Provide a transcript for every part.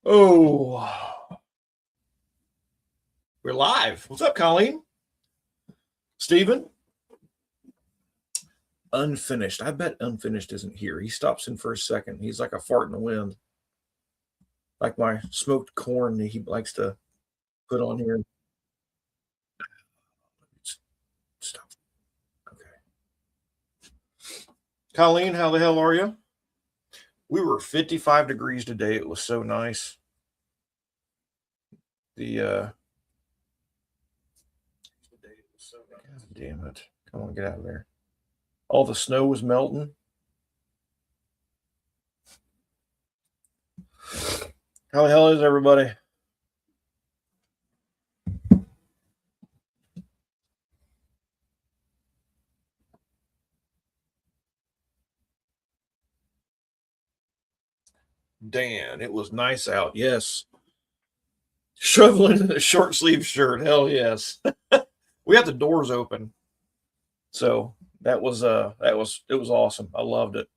Oh, we're live. What's up, Colleen? Steven? Unfinished. I bet Unfinished isn't here. He stops in for a second. He's like a fart in the wind. Like my smoked corn that he likes to put on here. Stop. Okay. Colleen, how the hell are you? We were 55 degrees today. It was so nice. God damn it. Come on, get out of there. All the snow was melting. How the hell is everybody? Dan, it was nice out. Yes. Shoveling in a short sleeve shirt. Hell yes. We had the doors open. So it was awesome. I loved it.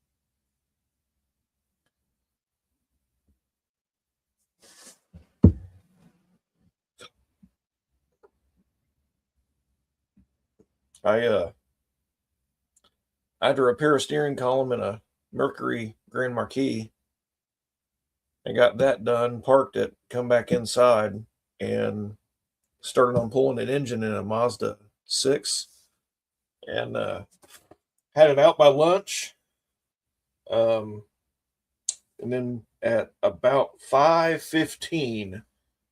I had to repair a steering column in a Mercury Grand Marquis. I got that done, parked it, come back inside, and started on pulling an engine in a Mazda 6, and had it out by lunch. And then at about 5:15,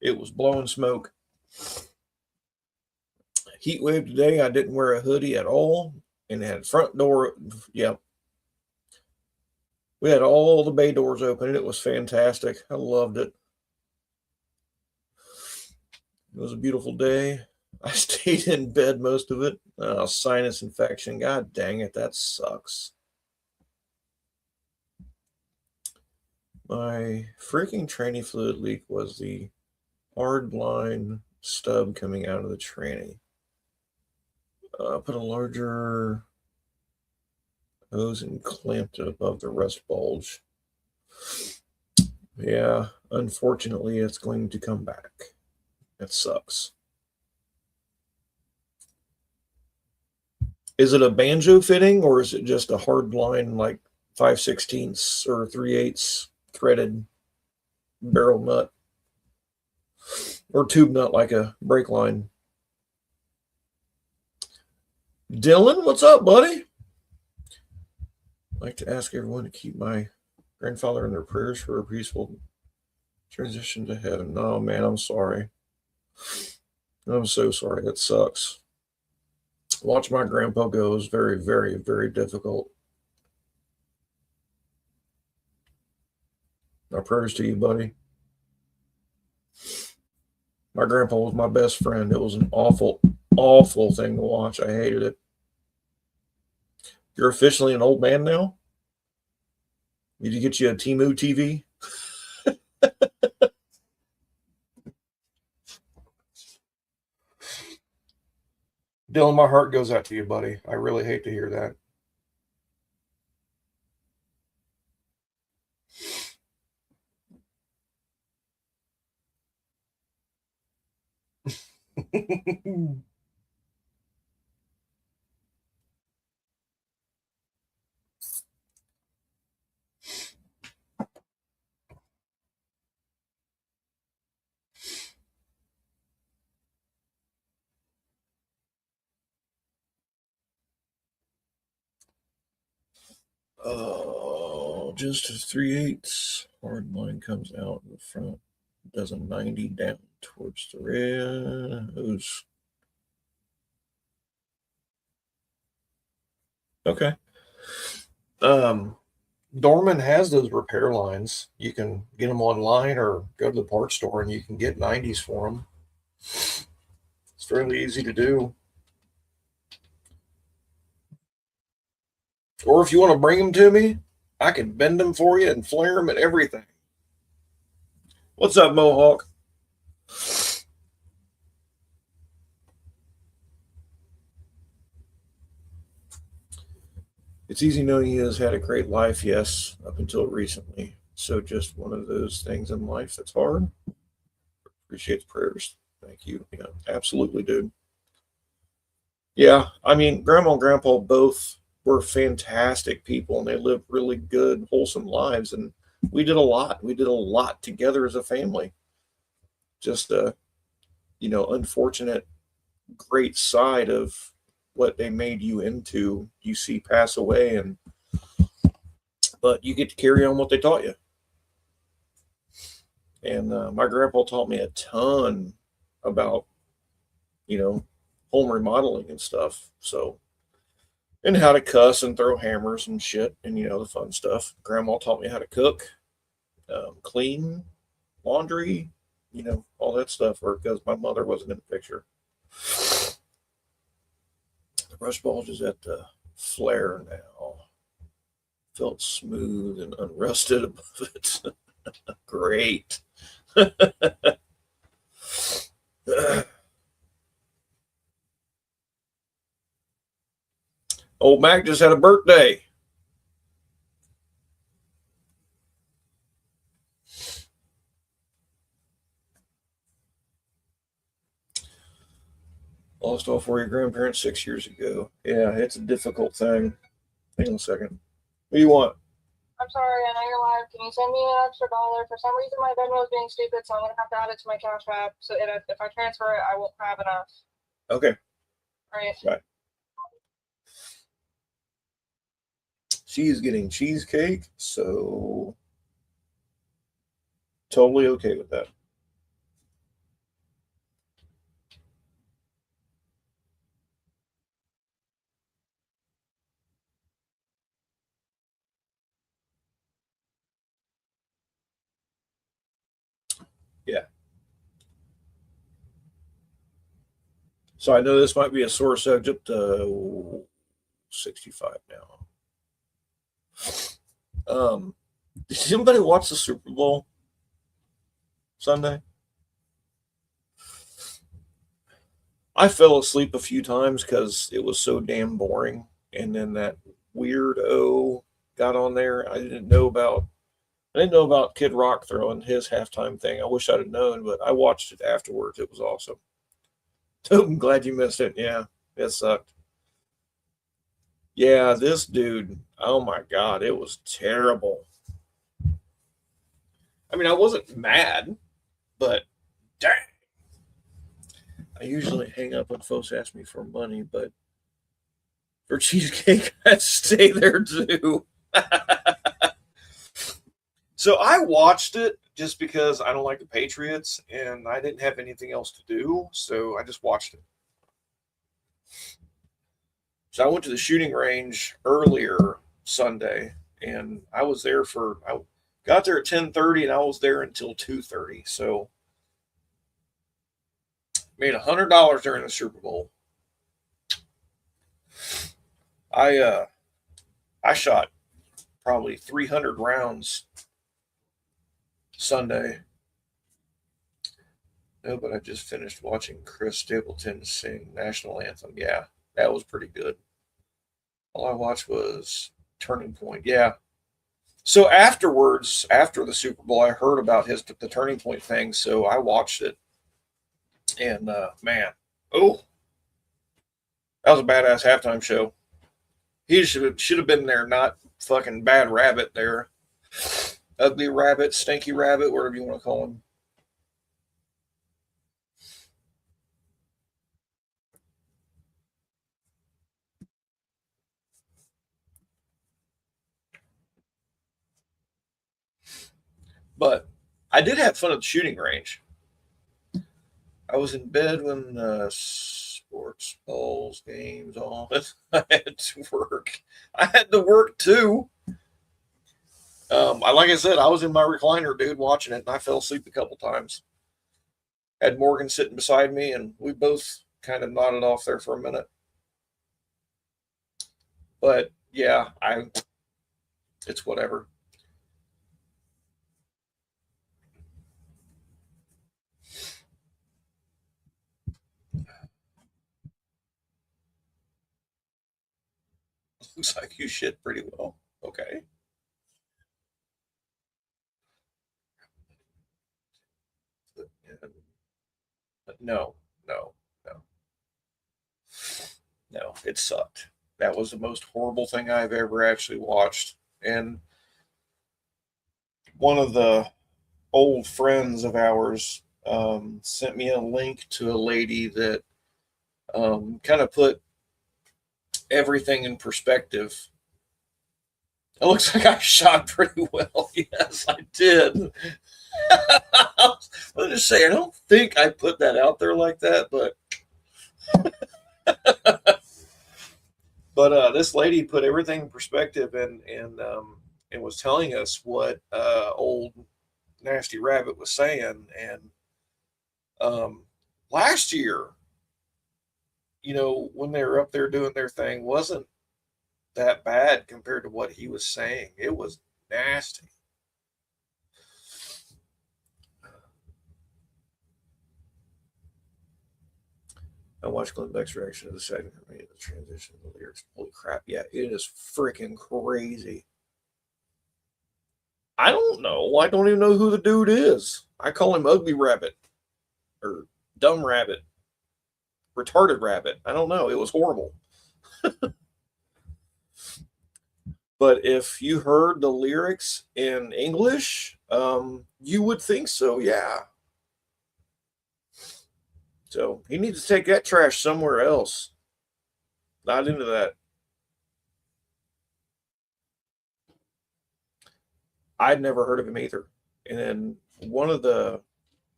it was blowing smoke. Heat wave today. I didn't wear a hoodie at all, and had front door. Yep. We had all the bay doors open, and it was fantastic. I loved it. It was a beautiful day. I stayed in bed most of it. Sinus infection. God dang it, that sucks. My freaking tranny fluid leak was the hard line stub coming out of the tranny. Put a larger hose and clamped it above the rust bulge. Yeah, unfortunately, it's going to come back. It sucks. Is it a banjo fitting, or is it just a hard line like 5/16 or 3/8 threaded barrel nut or tube nut like a brake line? Dylan, what's up, buddy? I'd like to ask everyone to keep my grandfather in their prayers for a peaceful transition to heaven. No, man, I'm sorry. I'm so sorry. That sucks. Watch my grandpa go is very, very, very difficult. My prayers to you, buddy. My grandpa was my best friend. It was an awful, awful thing to watch. I hated it. You're officially an old man now? Did you get you a Temu TV? Dylan, my heart goes out to you, buddy. I really hate to hear that. Oh, just a 3/8 hard line comes out in the front, does a 90 down towards the rear. Okay. Dorman has those repair lines. You can get them online or go to the parts store and you can get 90s for them. It's fairly easy to do. Or if you want to bring them to me, I can bend them for you and flare them and everything. What's up, Mohawk? It's easy knowing he has had a great life, yes, up until recently. So just one of those things in life that's hard. Appreciate the prayers. Thank you. Yeah, absolutely, dude. Yeah, I mean, Grandma and Grandpa both were fantastic people, and they lived really good, wholesome lives. And we did a lot. We did a lot together as a family. Just a unfortunate, great side of what they made you into. You see pass away, and but you get to carry on what they taught you. And my grandpa taught me a ton about you know home remodeling and stuff. So and how to cuss and throw hammers and shit and the fun stuff. Grandma taught me how to cook, clean, laundry, all that stuff. Or because my mother wasn't in the picture. The brush bulge is at the flare now. Felt smooth and unrusted above it. Great. Old Mac just had a birthday. Lost all four of your grandparents 6 years ago. Yeah, it's a difficult thing. Hang on a second. What do you want? I'm sorry, I know you're live. Can you send me an extra dollar? For some reason, my Venmo is being stupid, so I'm gonna have to add it to my Cash App. So if I transfer it, I won't have enough. Okay. All right. Bye. She's getting cheesecake, so totally okay with that. Yeah. So I know this might be a sore subject. 65 now. Did anybody watch the Super Bowl Sunday? I fell asleep a few times because it was so damn boring. And then that weirdo got on there. I didn't know about Kid Rock throwing his halftime thing. I wish I'd have known, but I watched it afterwards. It was awesome. I'm glad you missed it. Yeah, it sucked. Yeah, this dude. Oh my god, it was terrible. I mean, I wasn't mad, but dang. I usually hang up when folks ask me for money, but for cheesecake, I stay there too. So I watched it just because I don't like the Patriots and I didn't have anything else to do, so I just watched it. So I went to the shooting range earlier Sunday, and I got there at 10:30, and I was there until 2:30. So made $100 during the Super Bowl. I uh I shot probably 300 rounds Sunday. No, but I just finished watching Chris Stapleton sing national anthem. Yeah, that was pretty good. All I watched was Turning Point. Yeah. So afterwards, after the Super Bowl, I heard about the Turning Point thing, so I watched it. And man, oh, that was a badass halftime show. He should have been there, not fucking Bad Rabbit there. Ugly Rabbit, Stinky Rabbit, whatever you want to call him. But I did have fun at the shooting range. I was in bed when sports balls games on. I had to work. I had to work too. Like I said, I was in my recliner, dude, watching it, and I fell asleep a couple times. Had Morgan sitting beside me, and we both kind of nodded off there for a minute. But yeah, it's whatever. Looks like you shit pretty well. Okay. No, no, no, no. It sucked. That was the most horrible thing I've ever actually watched. And one of the old friends of ours sent me a link to a lady that kind of put everything in perspective. It looks like I shot pretty well. Yes, I did. Let me just say, I don't think I put that out there like that, but this lady put everything in perspective and was telling us what old nasty rabbit was saying. And um, last year, when they were up there doing their thing, wasn't that bad compared to what he was saying. It was nasty. I watched Glenn Beck's reaction to the second for me, the transition, the lyrics. Holy crap. Yeah, it is freaking crazy. I don't know. I don't even know who the dude is. I call him Ugly Rabbit or Dumb Rabbit, Retarded Rabbit. I don't know. It was horrible. But if you heard the lyrics in English, you would think so, yeah. So he needs to take that trash somewhere else. Not into that. I'd never heard of him either. And then one of the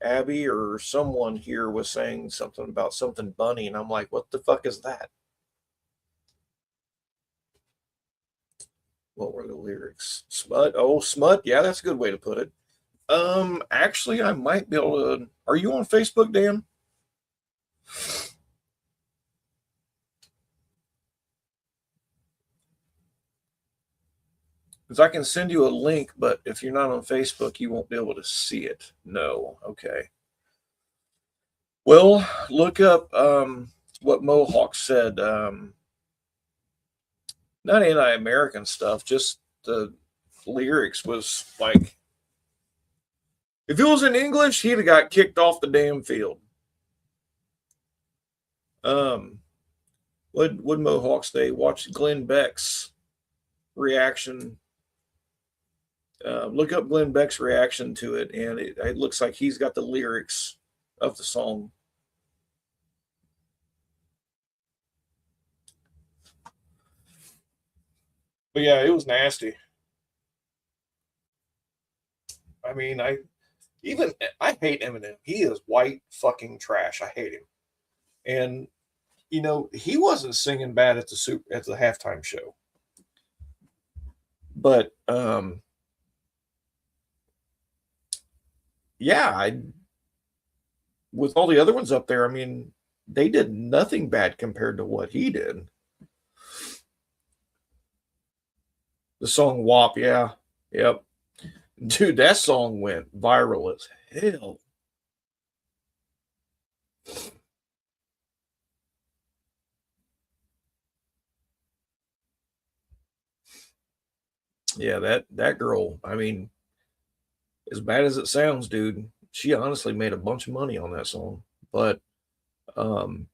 Abby or someone here was saying something about something bunny, and I'm like, what the fuck is that? What were the lyrics? Smut. Oh, smut. Yeah, that's a good way to put it. Actually, I might be able to. Are you on Facebook, Dan? Because I can send you a link, but if you're not on Facebook, you won't be able to see it. No. Okay. Well, look up what Mohawk said. Not anti-American stuff, just the lyrics was like, if it was in English, he'd have got kicked off the damn field. What Mohawk say? Watch Glenn Beck's reaction. Look up Glenn Beck's reaction to it, and it looks like he's got the lyrics of the song. But yeah, it was nasty. I mean, I hate Eminem. He is white fucking trash. I hate him. And he wasn't singing bad at the halftime show. But yeah, with all the other ones up there, I mean, they did nothing bad compared to what he did. The song WAP, yeah. Yep. Dude, that song went viral as hell. Yeah, that girl, I mean, as bad as it sounds, dude, she honestly made a bunch of money on that song. But um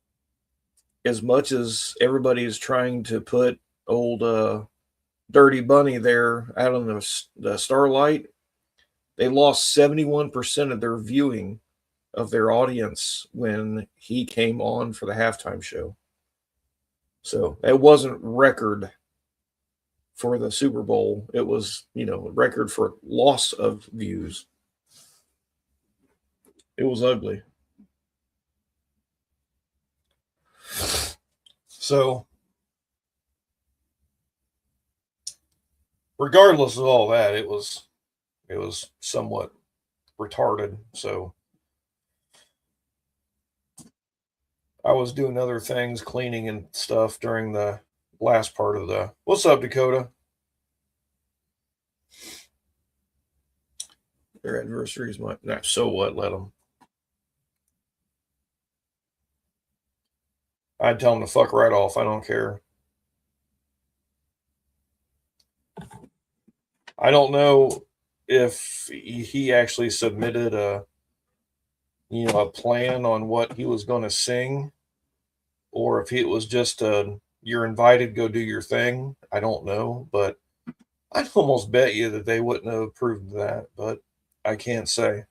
as much as everybody is trying to put old Dirty Bunny there out on the Starlight, they lost 71% of their viewing of their audience when he came on for the halftime show. So it wasn't record for the Super Bowl. It was, a record for loss of views. It was ugly. So, regardless of all that, it was somewhat retarded. So, I was doing other things, cleaning and stuff during the last part of the. What's up, Dakota? Their adversaries might. Nah, so what? Let them. I'd tell them to fuck right off. I don't care. I don't know if he actually submitted a plan on what he was going to sing, or if it was just you're invited, go do your thing. I don't know, but I'd almost bet you that they wouldn't have approved that, but I can't say.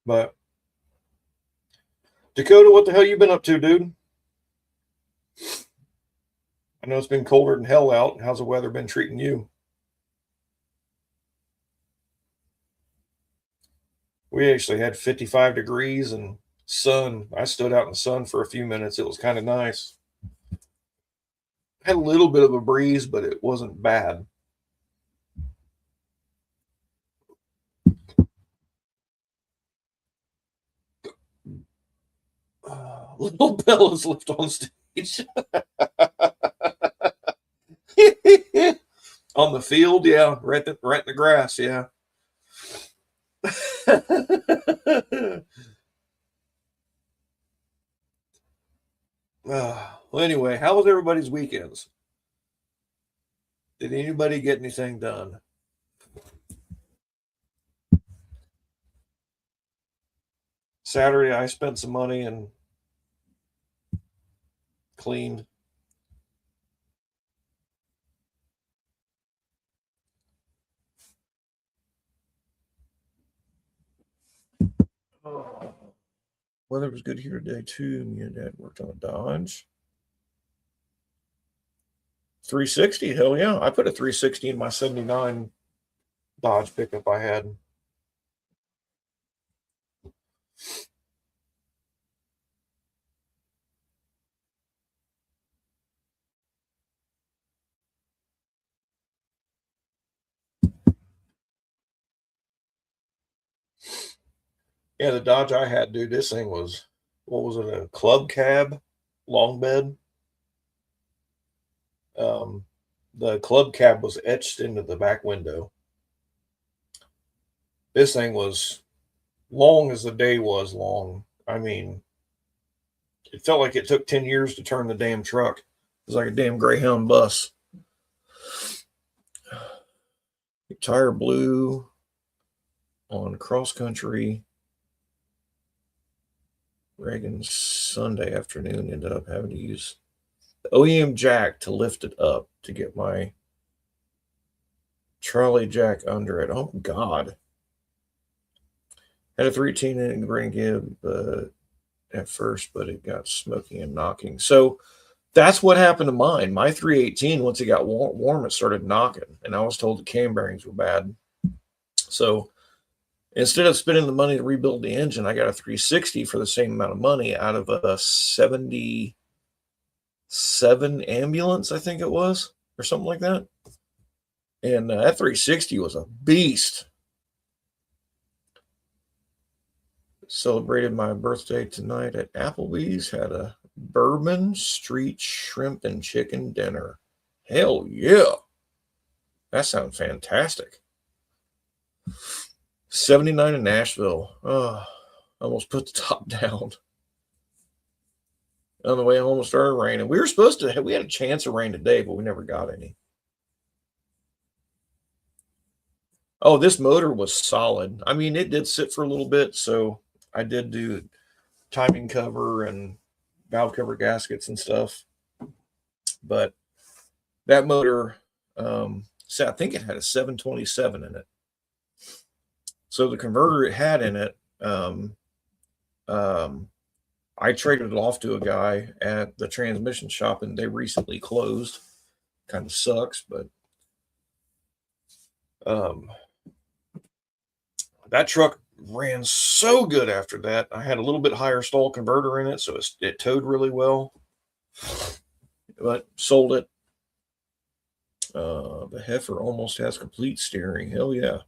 But Dakota, what the hell you been up to, dude? I know it's been colder than hell out. How's the weather been treating you? We actually had 55 degrees and sun. I stood out in the sun for a few minutes. It was kind of nice. Had a little bit of a breeze, but it wasn't bad. Little Bella's left on stage. On the field, yeah, right in the grass, yeah. Well, anyway, how was everybody's weekends? Did anybody get anything done? Saturday, I spent some money and cleaned. Oh, weather was good here today too. Me and Dad worked on a Dodge 360. Hell yeah! I put a 360 in my '79 Dodge pickup I had. Yeah, the Dodge I had, dude. This thing was, what was it? A club cab, long bed. Um, the club cab was etched into the back window. This thing was long as the day was long. I mean, it felt like it took 10 years to turn the damn truck. It was like a damn Greyhound bus. The tire blew on cross country. Reagan's Sunday afternoon ended up having to use the OEM jack to lift it up to get my trolley jack under it. Oh, God. Had a 318 in Grand Gib at first, but it got smoky and knocking. So that's what happened to mine. My 318, once it got warm, it started knocking, and I was told the cam bearings were bad. So instead of spending the money to rebuild the engine, I got a 360 for the same amount of money out of a 77 ambulance, I think it was, or something like that. And that 360 was a beast. Celebrated my birthday tonight at Applebee's. Had a Bourbon Street shrimp and chicken dinner. Hell yeah. That sounds fantastic. 79 in Nashville. Oh, almost put the top down. On the way home, it started raining. We were supposed to, we had a chance of rain today, but we never got any. Oh, this motor was solid. I mean, it did sit for a little bit, so I did do timing cover and valve cover gaskets and stuff. But that motor, so I think it had a 727 in it. So the converter it had in it, I traded it off to a guy at the transmission shop, and they recently closed. Kind of sucks, but that truck ran so good after that. I had a little bit higher stall converter in it, so it towed really well. But sold it. The heifer almost has complete steering. Hell yeah.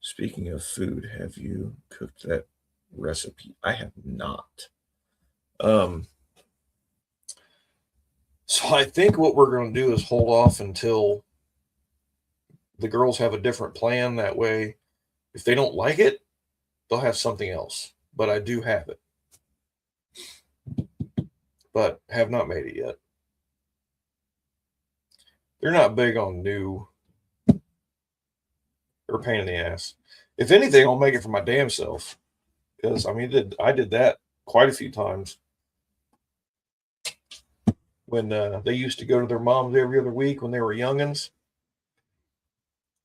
Speaking of food, have you cooked that recipe? I have not. So I think what we're going to do is hold off until the girls have a different plan. That way, if they don't like it, they'll have something else. But I do have it. But have not made it yet. they're not big on new or pain in the ass. If anything, I'll make it for my damn self. Because I mean, I did that quite a few times when they used to go to their moms every other week when they were youngins.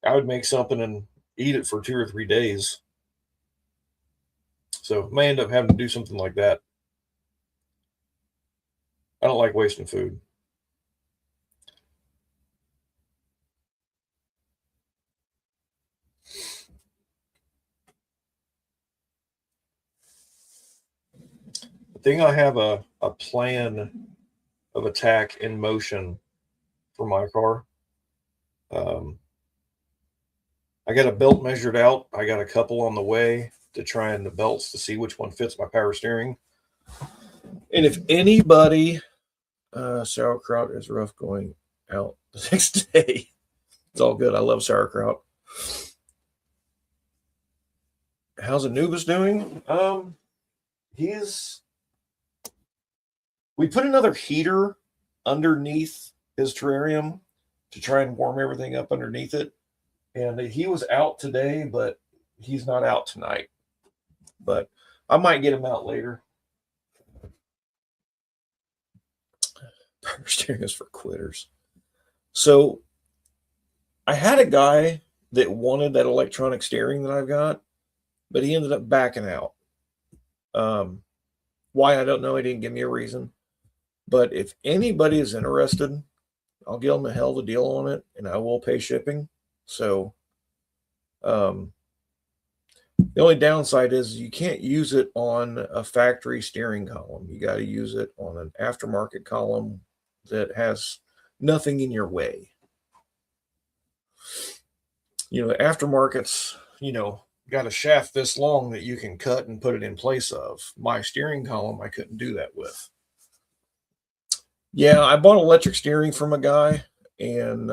I would make something and eat it for 2 or 3 days. So may end up having to do something like that. I don't like wasting food. I think I have a plan of attack in motion for my car. Um, I got a belt measured out. I got a couple on the way to try in the belts to see which one fits my power steering. And if anybody, sauerkraut is rough going out the next day. It's all good. I love sauerkraut. How's Anubis doing? He's. We put another heater underneath his terrarium to try and warm everything up underneath it. And he was out today, but he's not out tonight. But I might get him out later. Power steering is for quitters. So I had a guy that wanted that electronic steering that I've got, but he ended up backing out. Why, I don't know. He didn't give me a reason. But if anybody is interested, I'll give them a hell of a deal on it, and I will pay shipping. So, the only downside is you can't use it on a factory steering column. You got to use it on an aftermarket column that has nothing in your way. Aftermarkets, got a shaft this long that you can cut and put it in place of. My steering column, I couldn't do that with. Yeah, I bought electric steering from a guy, and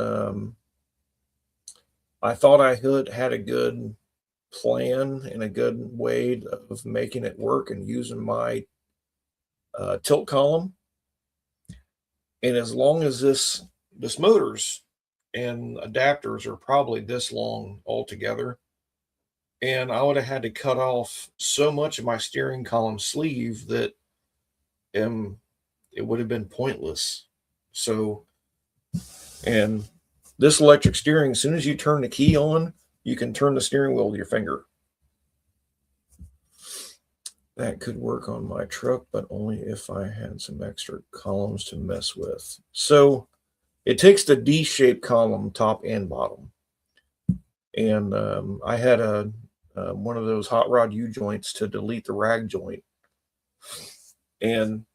I thought I had a good plan and a good way of making it work and using my tilt column. And as long as this motors and adapters are probably this long altogether, and I would have had to cut off so much of my steering column sleeve that it would have been pointless. So, and this electric steering, as soon as you turn the key on, you can turn the steering wheel with your finger. That could work on my truck, but only if I had some extra columns to mess with. So it takes the D-shaped column, top and bottom. And I had one of those hot rod U-joints to delete the rag joint. And,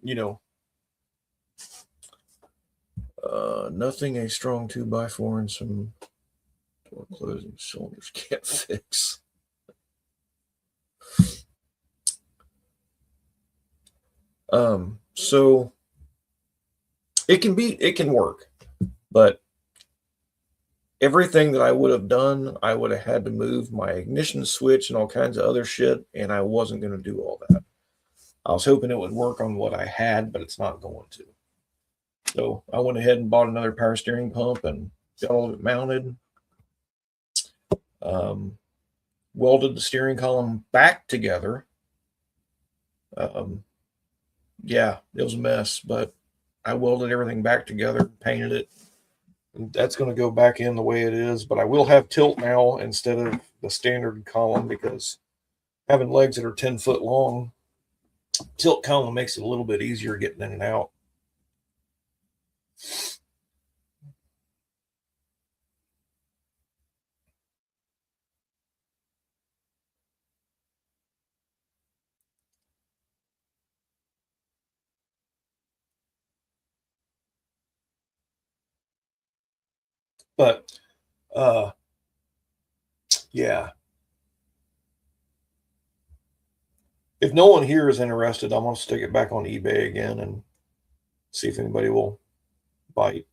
nothing a strong 2x4 and some door closing cylinders can't fix. So it can work, but everything that I would have done, I would have had to move my ignition switch and all kinds of other shit, and I wasn't going to do all that. I was hoping it would work on what I had, but it's not going to. So I went ahead and bought another power steering pump and got all of it mounted. Welded the steering column back together. Yeah, it was a mess, but I welded everything back together, painted it. And that's going to go back in the way it is, but I will have tilt now instead of the standard column, because having legs that are 10 foot long, tilt column makes it a little bit easier getting in and out. But yeah, if no one here is interested, I'm going to stick it back on eBay again and see if anybody will bite.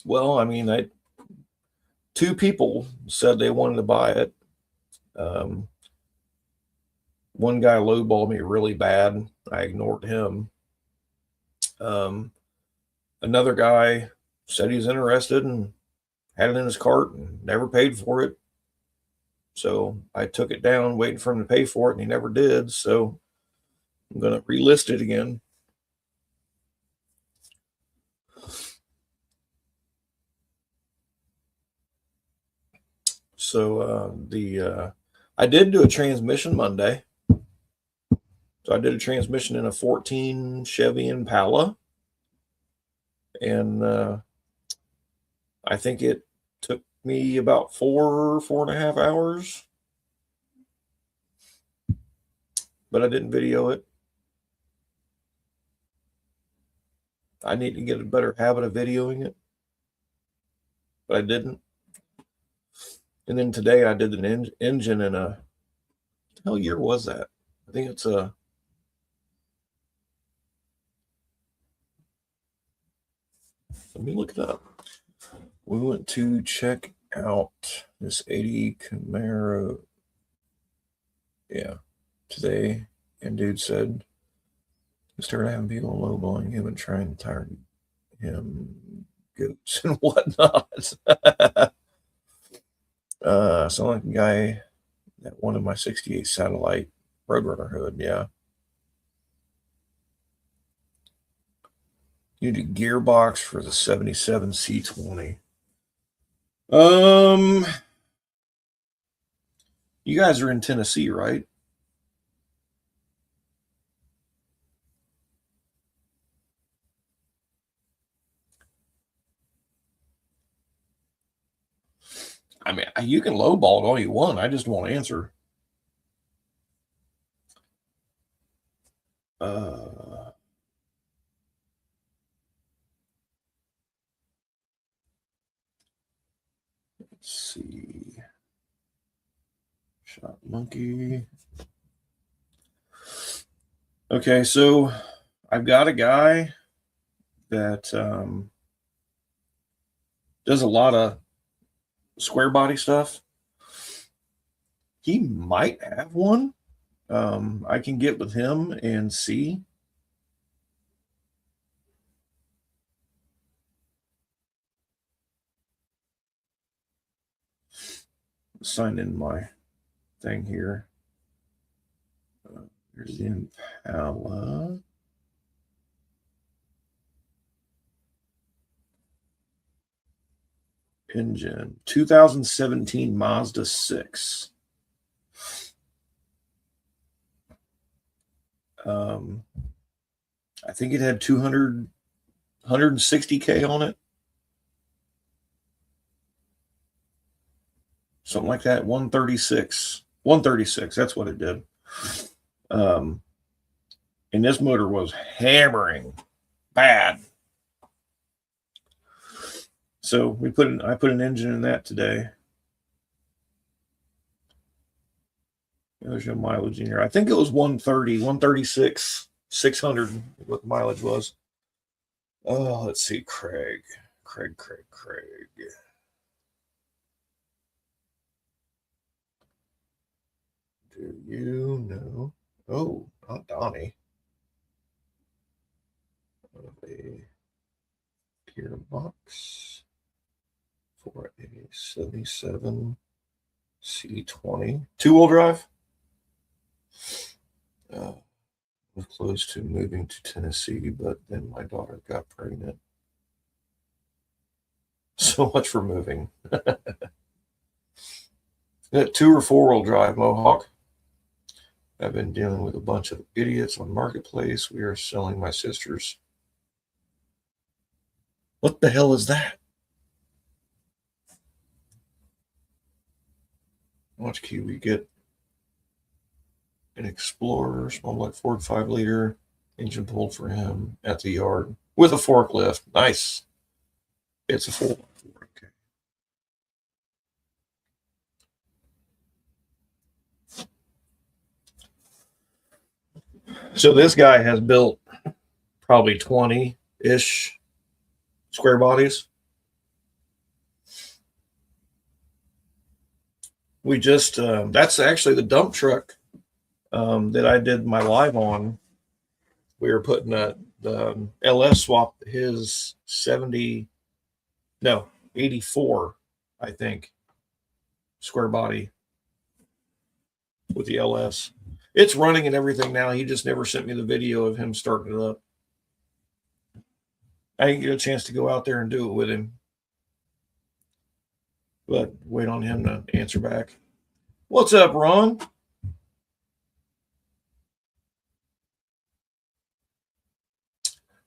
Well, I mean, two people said they wanted to buy it. One guy lowballed me really bad. I ignored him. Another guy said he was interested and had it in his cart and never paid for it. So I took it down, waiting for him to pay for it, and he never did. So I'm going to relist it again. So I did do a transmission Monday. So I did a transmission in a 14 Chevy Impala, and I think it took me about 4.5 hours, but I didn't video it. I need to get a better habit of videoing it, but I didn't. And then today I did an engine in a, what the hell year was that? I think it's a, let me look it up. We went to check out this 80 Camaro. Yeah, today, and dude said he started having people lowballing him and trying to tire him goats and whatnot. Sound like a guy that wanted my 68 Satellite Roadrunner hood. Yeah. You need a gearbox for the 77 C20. You guys are in Tennessee, right? I mean, you can lowball it all you want. I just won't answer. Let's see. Shot monkey. Okay, so I've got a guy that does a lot of square body stuff. He might have one. I can get with him and see. Sign in my thing here. There's the Impala. Engine 2017 Mazda 6. I think it had 160K on it. Something like that. 136. 136. That's what it did. And this motor was hammering bad. So I put an engine in that today. There's no mileage in here. I think it was 130, 136, 600, what the mileage was. Oh, let's see. Craig. Do you know? Oh, not Donnie. A gearbox for a 77 C20. Two-wheel drive? Was close to moving to Tennessee, but then my daughter got pregnant. So much for moving. Two or four-wheel drive Mohawk. I've been dealing with a bunch of idiots on Marketplace. We are selling my sister's. What the hell is that? How much can we get? An Explorer, small block Ford 5-liter, engine pulled for him at the yard with a forklift. Nice. It's a 4x4. Okay. So this guy has built probably 20-ish square bodies. We just that's actually the dump truck that I did my live on. We were putting the LS swap his 70, no, 84, I think, square body with the LS. It's running and everything now. He just never sent me the video of him starting it up. I didn't get a chance to go out there and do it with him, but wait on him to answer back. What's up, Ron?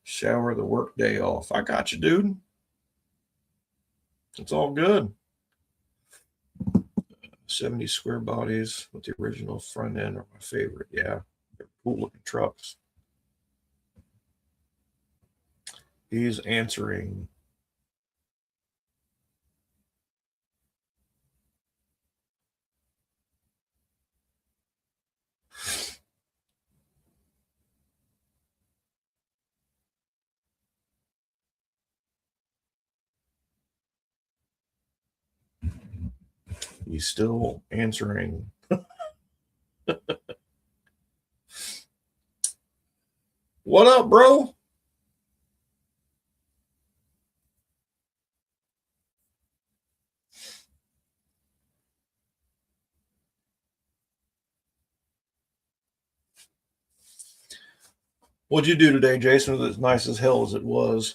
Shower the work day off. I got you, dude. It's all good. 70 square bodies with the original front end are my favorite. Yeah, they're cool looking trucks. He's answering. He's still answering. What up, bro? What'd you do today, Jason? Was it as nice as hell as it was?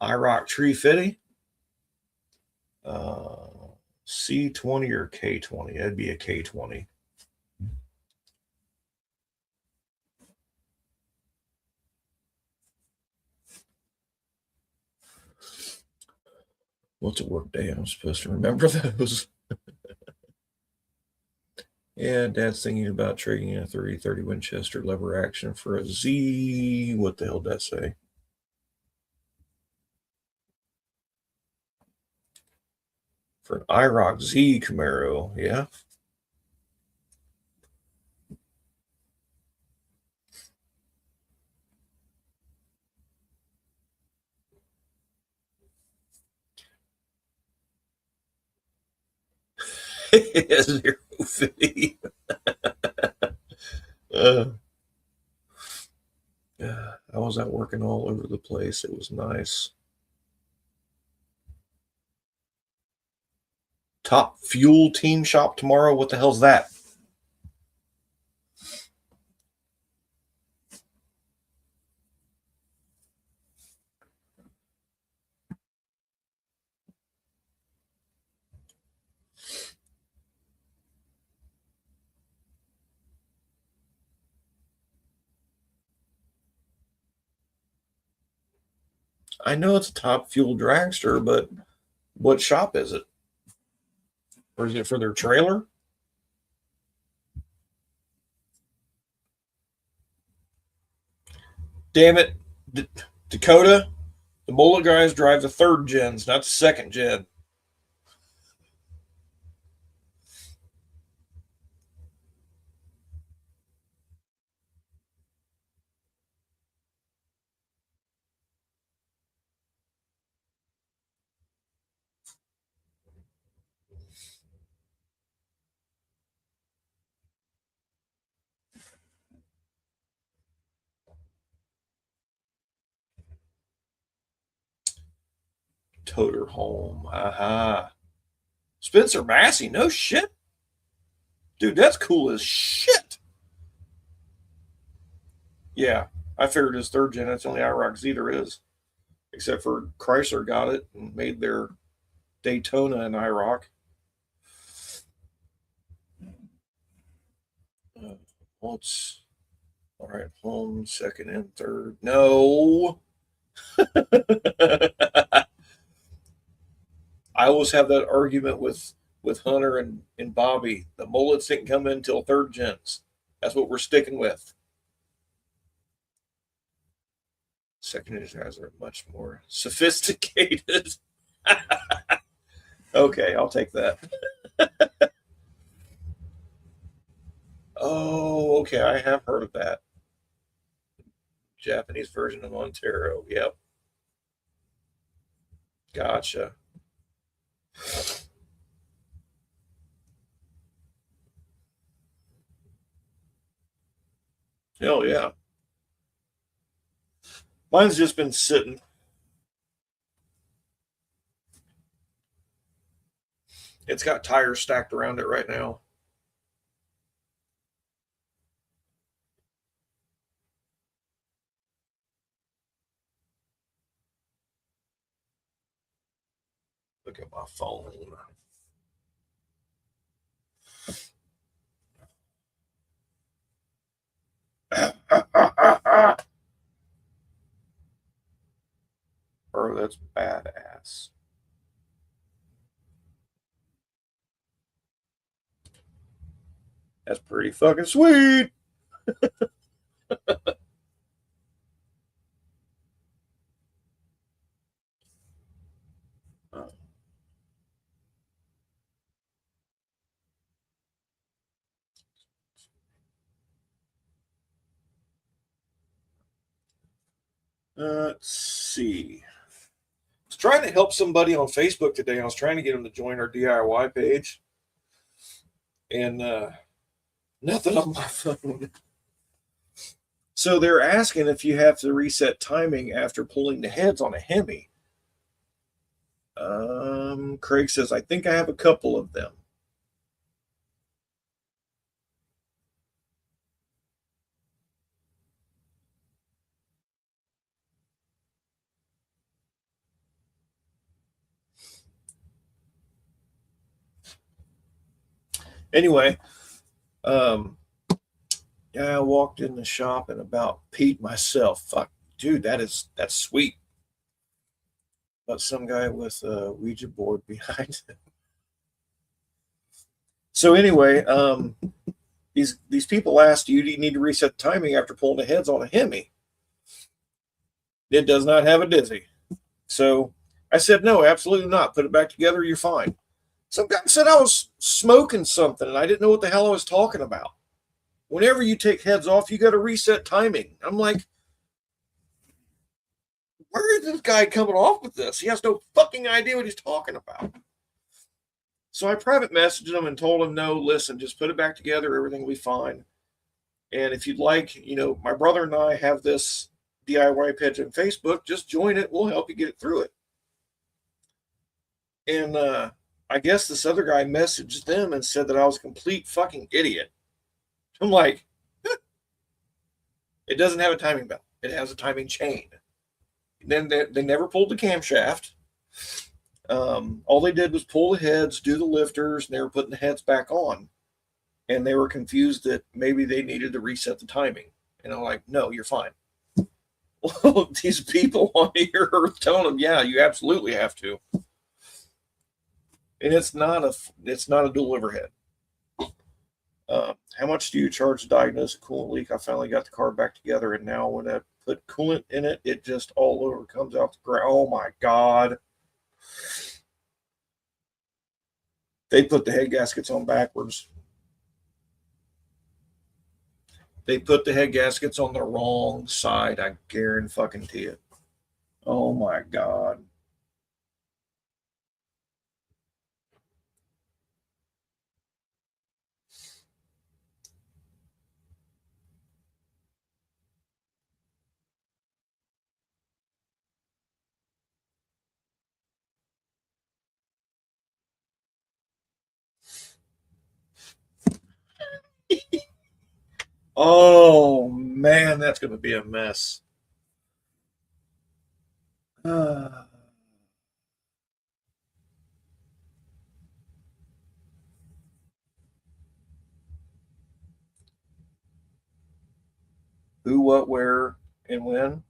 IROC tree fitting? C20 or K20? That'd be a K20. What's a work day? I'm supposed to remember those. Yeah, Dad's thinking about trading a 30-30 Winchester lever action for a Z. What the hell did that say? For an IROC Z Camaro, yeah. Zero fee. I was out working all over the place. It was nice. Top Fuel Team Shop tomorrow. What the hell's that? I know it's a Top Fuel dragster, but what shop is it? Or is it for their trailer? Damn it, Dakota. The Bullet guys drive the third gens, not the second gen. Toter home. Aha. Spencer Massey, no shit. Dude, that's cool as shit. Yeah, I figured his third gen. That's the only IROC Z there is. Except for Chrysler got it and made their Daytona an IROC. What's all right? Home, second, and third. No. I always have that argument with Hunter and Bobby. The mullets didn't come in until third gens. That's what we're sticking with. Second gen guys are much more sophisticated. Okay, I'll take that. Oh, okay. I have heard of that. Japanese version of Montero. Yep. Gotcha. Hell yeah. Mine's just been sitting. It's got tires stacked around it right now. Look at my phone. Bro, that's badass. That's pretty fucking sweet. Let's see. I was trying to help somebody on Facebook today. I was trying to get them to join our DIY page, and nothing on my phone. So they're asking if you have to reset timing after pulling the heads on a Hemi. Craig says, I think I have a couple of them. Anyway, yeah, I walked in the shop and about peed myself. Fuck, dude, that's sweet. But some guy with a Ouija board behind him. So anyway, these people asked you, do you need to reset the timing after pulling the heads on a Hemi? It does not have a dizzy. So I said, no, absolutely not. Put it back together. You're fine. Some guy said I was smoking something and I didn't know what the hell I was talking about. Whenever you take heads off, you got to reset timing. I'm like, where is this guy coming off with this? He has no fucking idea what he's talking about. So I private messaged him and told him, no, listen, just put it back together. Everything will be fine. And if you'd like, my brother and I have this DIY page on Facebook. Just join it. We'll help you get it through it. And I guess this other guy messaged them and said that I was a complete fucking idiot. I'm like, it doesn't have a timing belt. It has a timing chain. Then they never pulled the camshaft. All they did was pull the heads, do the lifters, and they were putting the heads back on. And they were confused that maybe they needed to reset the timing. And I'm like, no, you're fine. Well, these people on here are telling them, yeah, you absolutely have to. And it's not a dual overhead. How much do you charge to diagnose a coolant leak? I finally got the car back together, and now when I put coolant in it, it just all over comes out the ground. Oh my God. They put the head gaskets on backwards. They put the head gaskets on the wrong side. I guarantee it. Oh my God. Oh man, that's going to be a mess. Who, what, where, and when?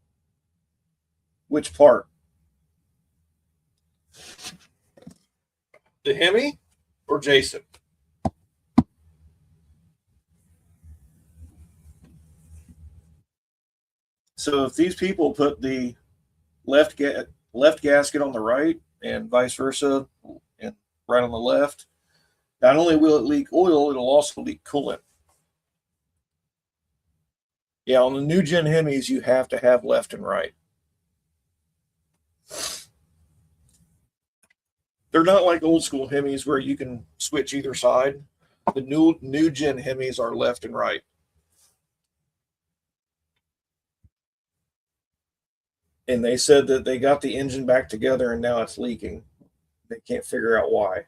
Which part? The Hemi or Jason? So if these people put the left gasket on the right and vice versa, and right on the left, not only will it leak oil, it'll also leak coolant. Yeah, on the new gen Hemis, you have to have left and right. They're not like old school Hemis where you can switch either side. The new gen Hemis are left and right. And they said that they got the engine back together and now it's leaking. They can't figure out why.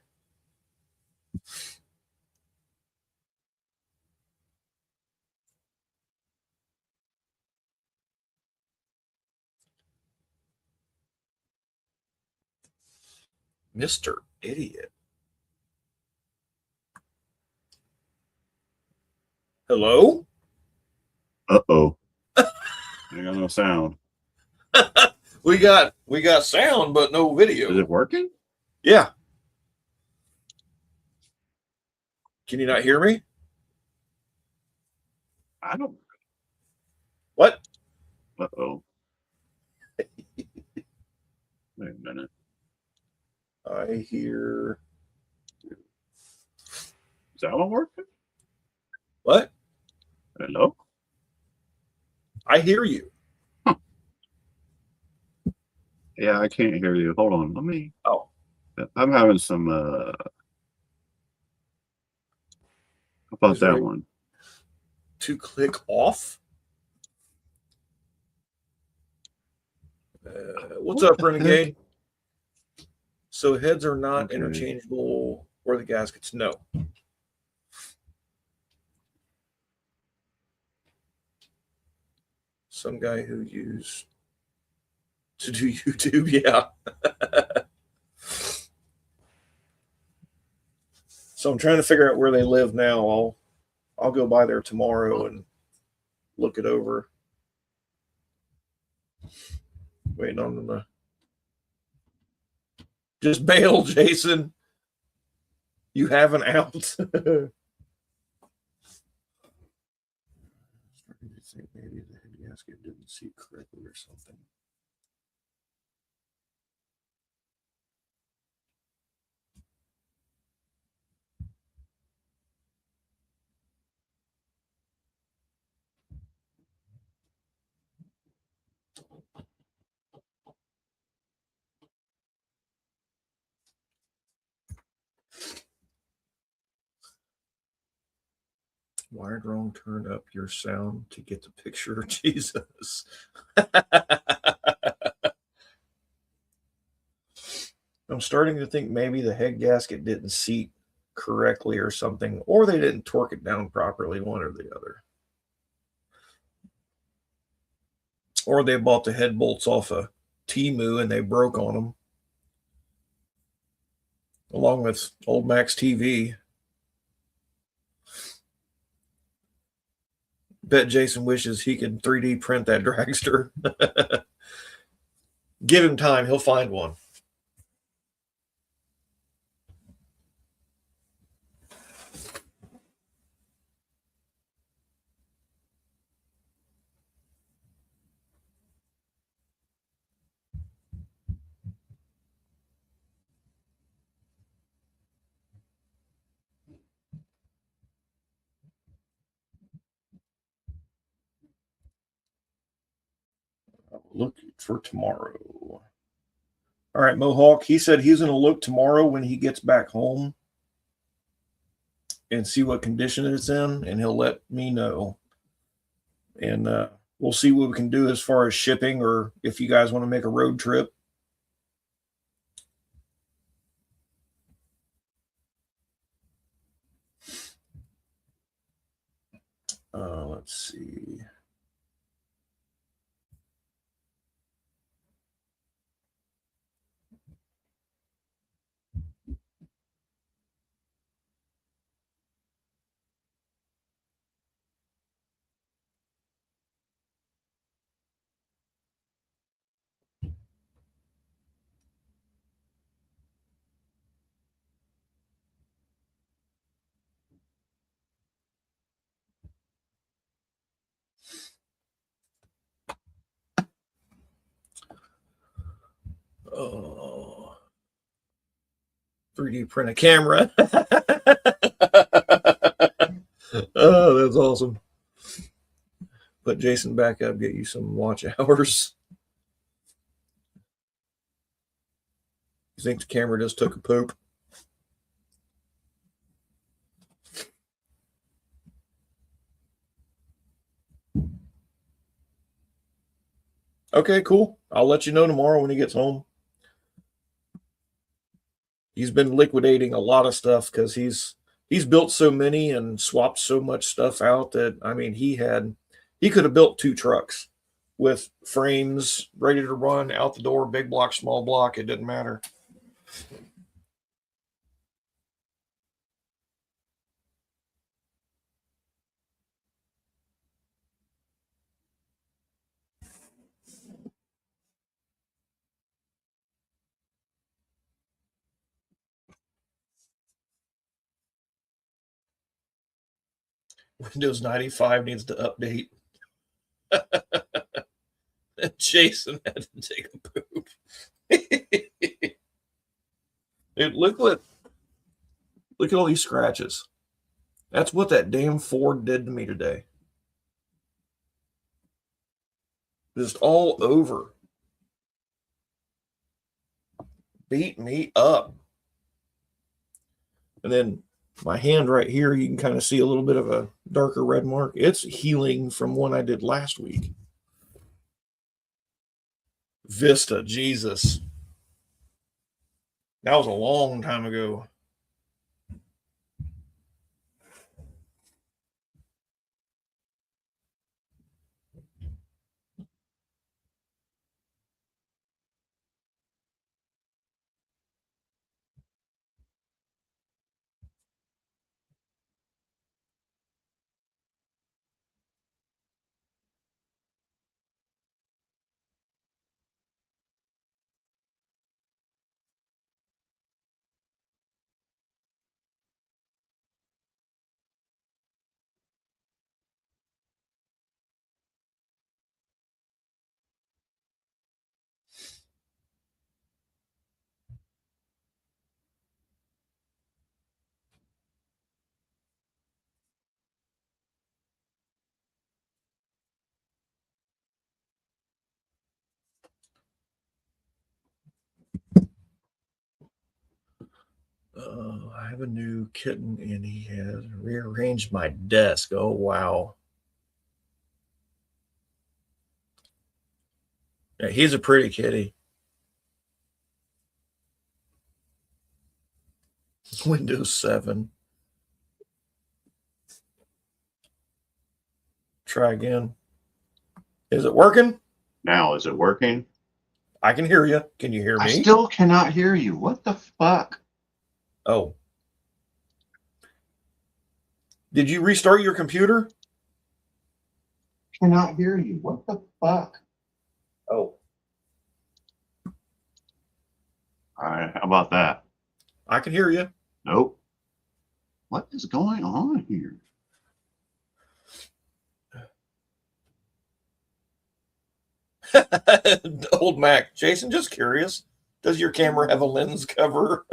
Mr. Idiot. Hello? Uh-oh. I got no sound. We got sound, but no video. Is it working? Yeah. Can you not hear me? I don't. What? Uh-oh. Wait a minute. I hear. Is that one working? What? Hello? I hear you. Huh. Yeah, I can't hear you. Hold on. Let me. Oh. I'm having some. How about that one? To click off. What's up, Renegade? So heads are not interchangeable, or the gaskets? No. Some guy who used to do YouTube, yeah. So I'm trying to figure out where they live now. I'll go by there tomorrow and look it over. Waiting on them to just bail, Jason. You have an out. Starting to think maybe the head gasket didn't seat correctly or something. Wired wrong, turn up your sound to get the picture. Jesus. I'm starting to think maybe the head gasket didn't seat correctly or something, or they didn't torque it down properly, one or the other. Or they bought the head bolts off of Temu and they broke on them, along with old Max TV. Bet Jason wishes he could 3D print that dragster. Give him time, he'll find one. Look for tomorrow. All right, Mohawk. He said he's going to look tomorrow when he gets back home and see what condition it's in, and he'll let me know. And we'll see what we can do as far as shipping, or if you guys want to make a road trip. Let's see. Oh, 3D print a camera. Oh, that's awesome. Put Jason back up, get you some watch hours. You think the camera just took a poop? Okay, cool. I'll let you know tomorrow when he gets home. He's been liquidating a lot of stuff because he's built so many and swapped so much stuff out that I mean he could have built 2 trucks with frames ready to run out the door, big block, small block, it didn't matter. Windows 95 needs to update. Jason had to take a poop. Dude, look at all these scratches. That's what that damn Ford did to me today. Just all over. Beat me up. And then my hand right here, you can kind of see a little bit of a darker red mark. It's healing from one I did last week. Vista, Jesus. That was a long time ago. I have a new kitten and he has rearranged my desk. Oh, wow. Yeah, he's a pretty kitty. Windows 7. Try again. Is it working? Now, is it working? I can hear you. Can you hear me? I still cannot hear you. What the fuck? Oh. Did you restart your computer? Cannot hear you. What the fuck? Oh. All right, how about that? I can hear you. Nope. What is going on here? Old Mac. Jason, just curious. Does your camera have a lens cover?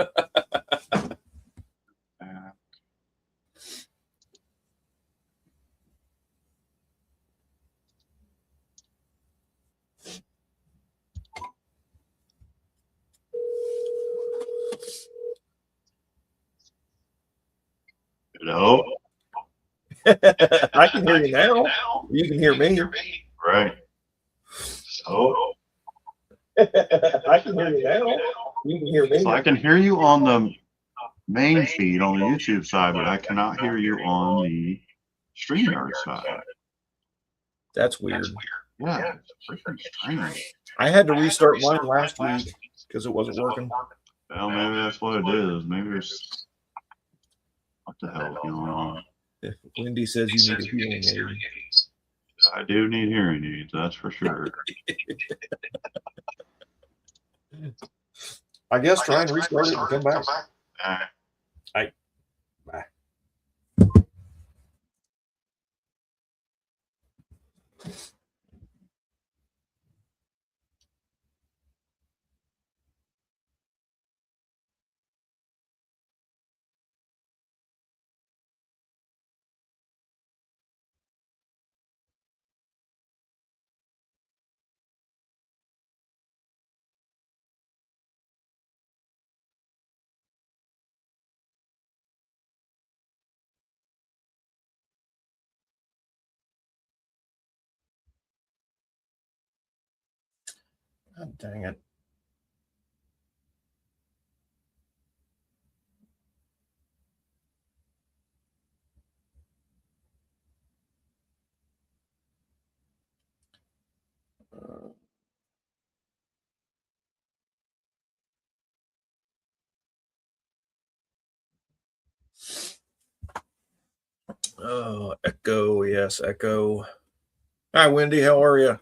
Hello? I can hear you now. You can hear me. Right. So, I can hear you now. You can hear me. so I can hear you on the main feed on the YouTube side, but I cannot hear you on the StreamYard side. That's weird. Yeah, it's freaking strange. I had to restart mine last week because it wasn't working. Well, maybe that's what it is. Maybe it's what the hell is going on? Wendy says you need a hearing aid. I do need hearing aids, that's for sure. I guess try and restart it and come back. Bye. God dang it. Oh, Echo. Yes, Echo. Hi, Wendy. How are you?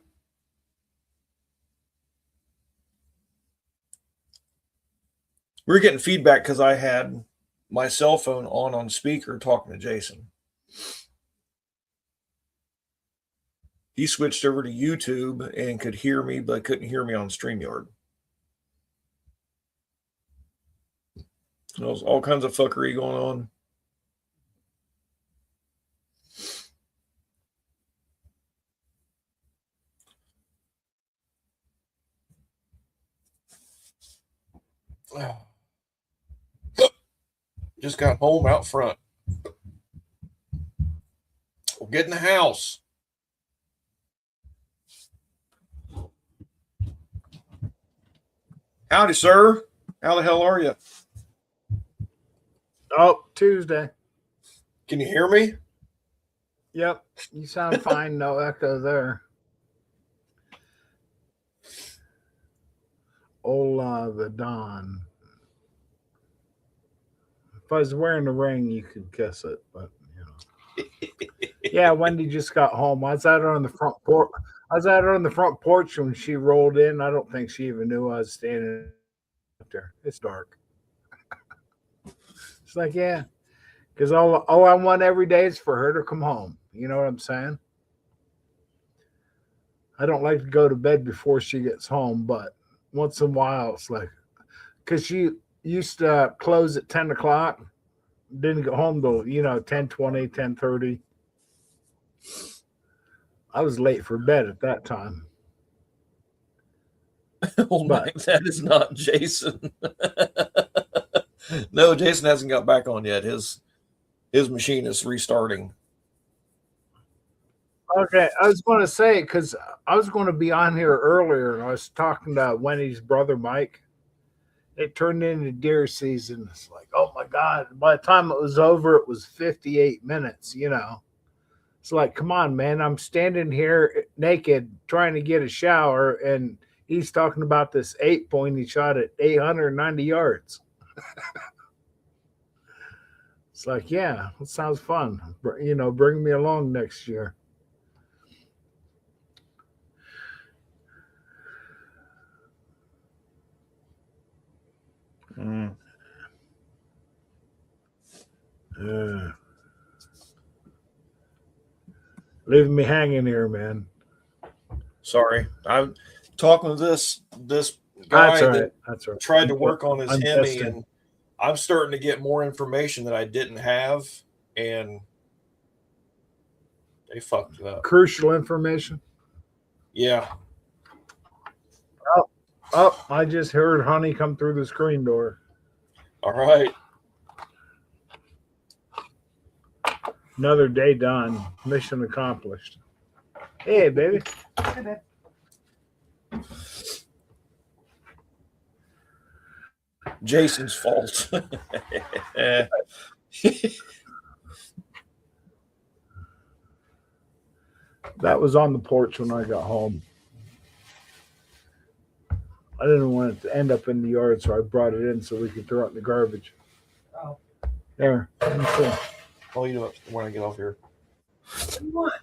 We're getting feedback because I had my cell phone on speaker talking to Jason. He switched over to YouTube and could hear me, but couldn't hear me on StreamYard. There's all kinds of fuckery going on. Just got home out front. We'll get in the house. Howdy, sir. How the hell are you? Oh, Tuesday. Can you hear me? Yep. You sound fine. No echo there. Ola the Don. If I was wearing a ring, you could guess it, but you know. Yeah, Wendy just got home. I was at her on the front porch. When she rolled in. I don't think she even knew I was standing up there. It's dark. It's like, yeah. Because all I want every day is for her to come home. You know what I'm saying? I don't like to go to bed before she gets home, but once in a while it's like, because she used to close at 10 o'clock, didn't get home till, 10:20, 10:30. I was late for bed at that time. Oh, but that is not Jason. No, Jason hasn't got back on yet. His machine is restarting. Okay, I was going to say, because I was going to be on here earlier, and I was talking to Wendy's brother, Mike. It turned into deer season. It's like, oh my God. By the time it was over, it was 58 minutes, It's like, come on, man. I'm standing here naked trying to get a shower, and he's talking about this 8-point he shot at 890 yards. It's like, yeah, it sounds fun. Bring me along next year. Leaving me hanging here, man. Sorry, I'm talking to this guy that tried to work on his Hemi, and I'm starting to get more information that I didn't have, and they fucked it up. Crucial information. Yeah. Oh, I just heard Honey come through the screen door. All right. Another day done. Mission accomplished. Hey, baby. Hey, babe. Jason's fault. That was on the porch when I got home. I didn't want it to end up in the yard, so I brought it in so we could throw it in the garbage. Oh. There. Oh, you know when I get off here. What do you want?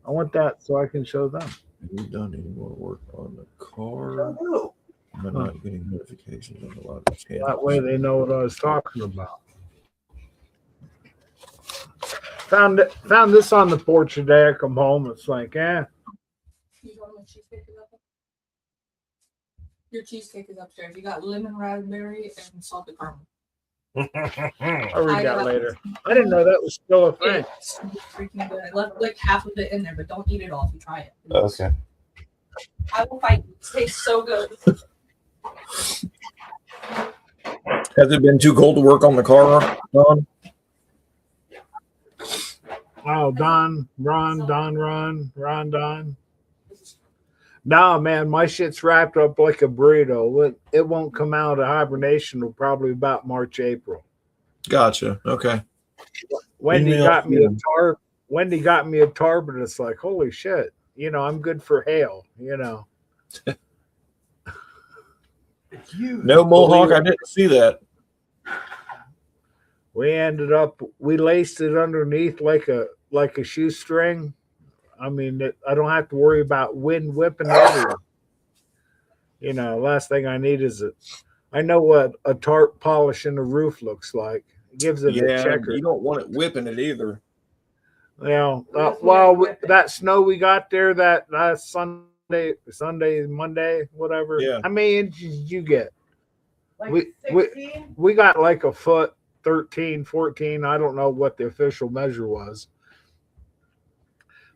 I want that so I can show them. Have you done any more work on the car? No. I'm not getting notifications on a lot of channels. That way they know what I was talking about. Found this on the porch today. I come home. It's like, You want my cheesecake is up? Your cheesecake is upstairs. You got lemon raspberry and salted caramel. I'll read that later. I didn't know that was still a thing. It's freaking good. I left like half of it in there, but don't eat it all if you try it. Okay. I will fight you. It tastes so good. Has it been too cold to work on the car, Don? Oh, Don. Nah, man, my shit's wrapped up like a burrito. It won't come out of hibernation until probably about March, April. Gotcha. Okay. Wendy Email got me a again. tarp. Wendy got me a tarp, and it's like, holy shit. I'm good for hail, It's you. No Mohawk. I didn't see that. We ended up we laced it underneath like a shoestring. I mean, I don't have to worry about wind whipping it. Last thing I need is I know what a tarp polishing the roof looks like. It gives it a Yeah, checker. you don't want it whipping it either. That snow we got there that Sunday, Monday, whatever. Yeah. How many inches did you get? Like we- 16? We got like a foot, 13, 14. I don't know what the official measure was.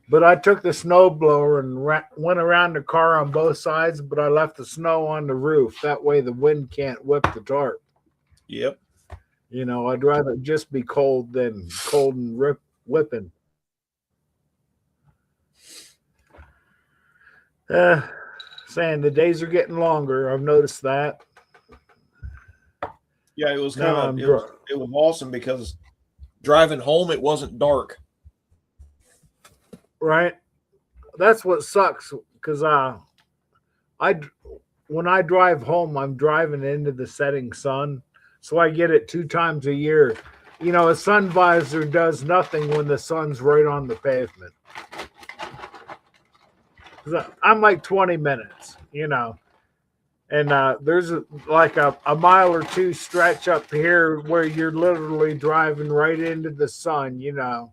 But I took the snow blower and went around the car on both sides, but I left the snow on the roof. That way the wind can't whip the tarp. Yep. I'd rather just be cold than cold and whipping. Saying the days are getting longer. I've noticed that. Yeah, it was No, kind of it was awesome because driving home it wasn't dark. Right. That's what sucks because when I drive home, I'm driving into the setting sun, so I get it 2 times a year. A sun visor does nothing when the sun's right on the pavement. 'Cause I'm like 20 minutes, and there's like a mile or two stretch up here where you're literally driving right into the sun. You're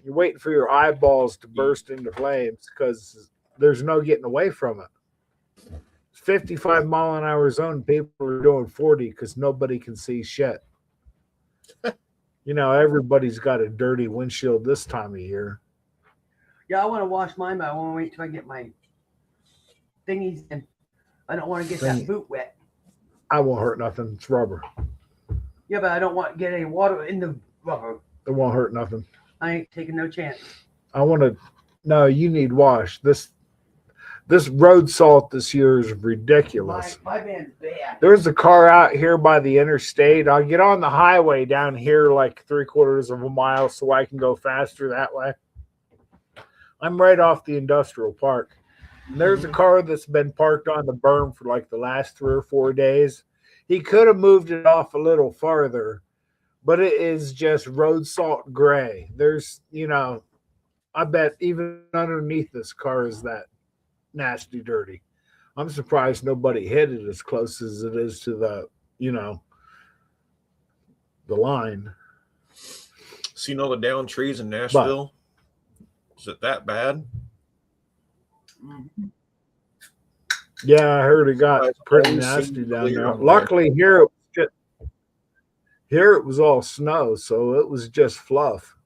waiting for your eyeballs to burst into flames because there's no getting away from it. 55-mile-an-hour zone, people are doing 40 because nobody can see shit. Everybody's got a dirty windshield this time of year. Yeah, I want to wash mine, but I want to wait till I get my thingies, and I don't want to get that boot wet. I won't hurt nothing. It's rubber. Yeah, but I don't want to get any water in the rubber. It won't hurt nothing. I ain't taking no chance. I want to. No, you need wash. This road salt this year is ridiculous. My van's bad. There's a car out here by the interstate. I'll get on the highway down here like 3/4 of a mile so I can go faster that way. I'm right off the industrial park. And there's a car that's been parked on the berm for like the last 3 or 4 days. He could have moved it off a little farther, but it is just road salt gray. There's, I bet even underneath this car is that nasty dirty. I'm surprised nobody hit it as close as it is to the line. So the down trees in Nashville? Is it that bad? Yeah, I heard it got pretty nasty down there. Luckily here it was all snow, so it was just fluff.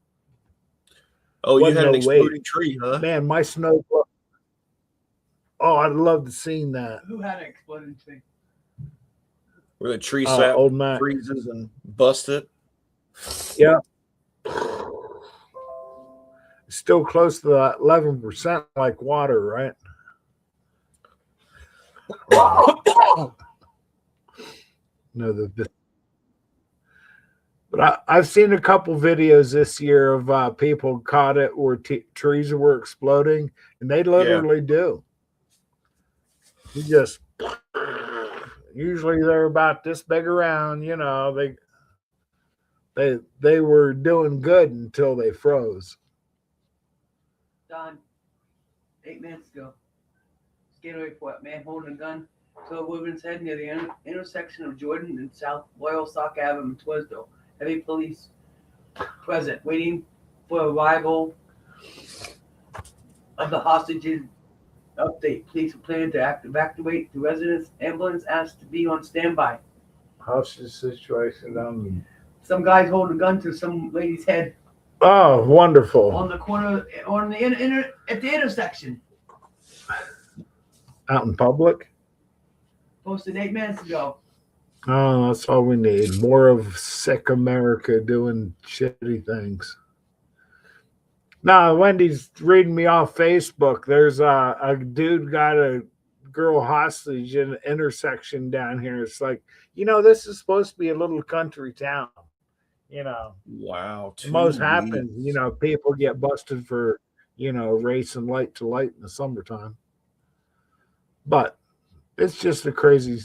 Oh, you Wasn't had an no exploding weight. tree, huh? Man, my snow. Oh, I'd love to seen that. Who had an exploding tree? Where the tree sap Old Mac. freezes and busts it. Yeah. Still close to that 11% like water, right? No, but I've seen a couple videos this year of people caught it where trees were exploding, and they literally do. You just usually they're about this big around, they were doing good until they froze. Don, 8 minutes ago. Skate report, man holding a gun to a woman's head near the intersection of Jordan and South Loyal Sock Avenue in Twisdale. Heavy police present, waiting for arrival of the hostages. Update, police are planning to evacuate the residents. Ambulance asked to be on standby. How's the situation down? Some guy's holding a gun to some lady's head Oh, wonderful. on the corner, on the at the intersection. Out in public? Posted 8 minutes ago. Oh, that's all we need. More of sick America doing shitty things. No, Wendy's reading me off Facebook. There's a dude got a girl hostage in an intersection down here. It's like, this is supposed to be a little country town. Wow. Most 2 happens. weeks. People get busted for, racing light to light in the summertime. But it's just a crazy,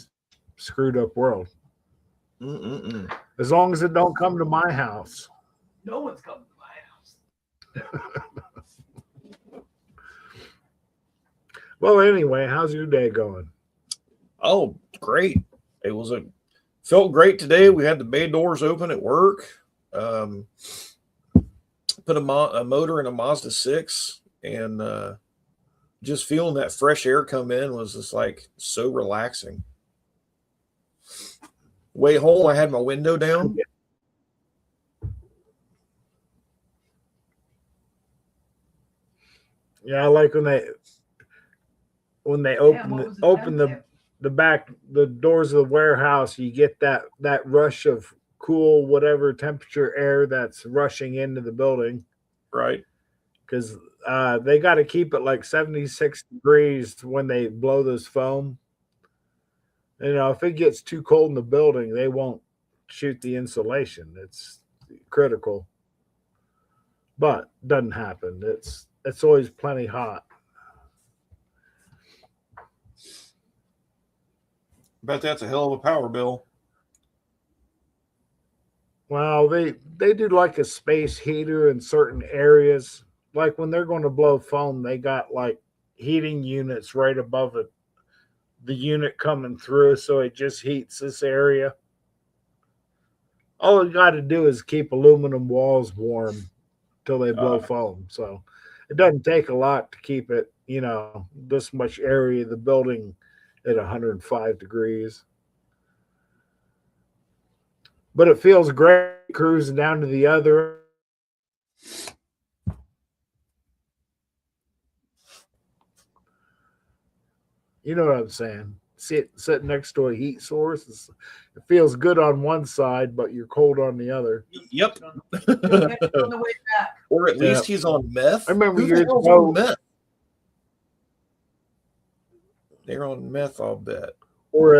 screwed up world. Mm-mm-mm. As long as it don't come to my house. No one's coming to my house. Well, anyway, how's your day going? Oh, great. It was felt great today. We had the bay doors open at work. Put a motor in a Mazda 6, and just feeling that fresh air come in was just like so relaxing. Way home, I had my window down. Yeah, I like when they open the doors of the warehouse, you get that rush of cool whatever temperature air that's rushing into the building, Right. because they got to keep it like 76 degrees when they blow this foam. If it gets too cold in the building, they won't shoot the insulation. It's critical, but doesn't happen. It's always plenty hot. Bet that's a hell of a power bill. Well, they do like a space heater in certain areas. Like when they're going to blow foam, they got like heating units right above it, the unit coming through, so it just heats this area. All you got to do is keep aluminum walls warm till they blow foam. So it doesn't take a lot to keep it, this much area of the building at 105 degrees. But it feels great cruising down to the other. You know what I'm saying? Sitting next to a heat source. It feels good on one side, but you're cold on the other. Yep. On the way back. Or at least he's on meth. I remember Who the years hell's ago- on meth? They're on meth, I'll bet. Or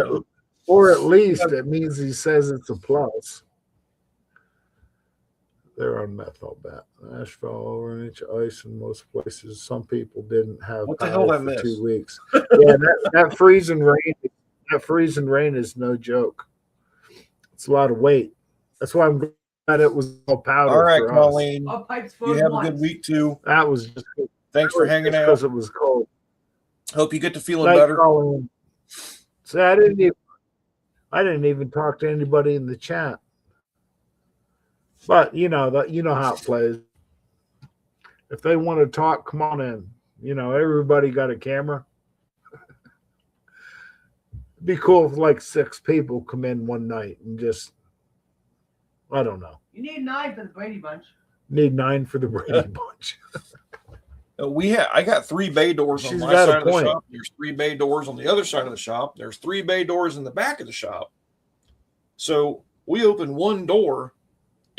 at least it means he says it's a plus. They're on meth, I'll bet. Ash fell over an inch of ice in most places. Some people didn't have What the power hell did I for miss? 2 weeks. Yeah, that freezing rain. That freezing rain is no joke. It's a lot of weight. That's why I'm glad it was all powder. All right, for us. Colleen. All pipes You full have at a good once. week too. That was just Thanks for hanging out. because it was cold. Hope you get to feeling Night, better. Colleen. So I didn't even talk to anybody in the chat. But you know how it plays. If they want to talk, come on in. Everybody got a camera. It'd be cool if like 6 people come in one night and just, I don't know. You need 9 for the Brady Bunch. Need 9 for the Brady Bunch. I got 3 bay doors on She's my got a side of the point. shop. There's 3 bay doors on the other side of the shop. There's 3 bay doors in the back of the shop. So we open one door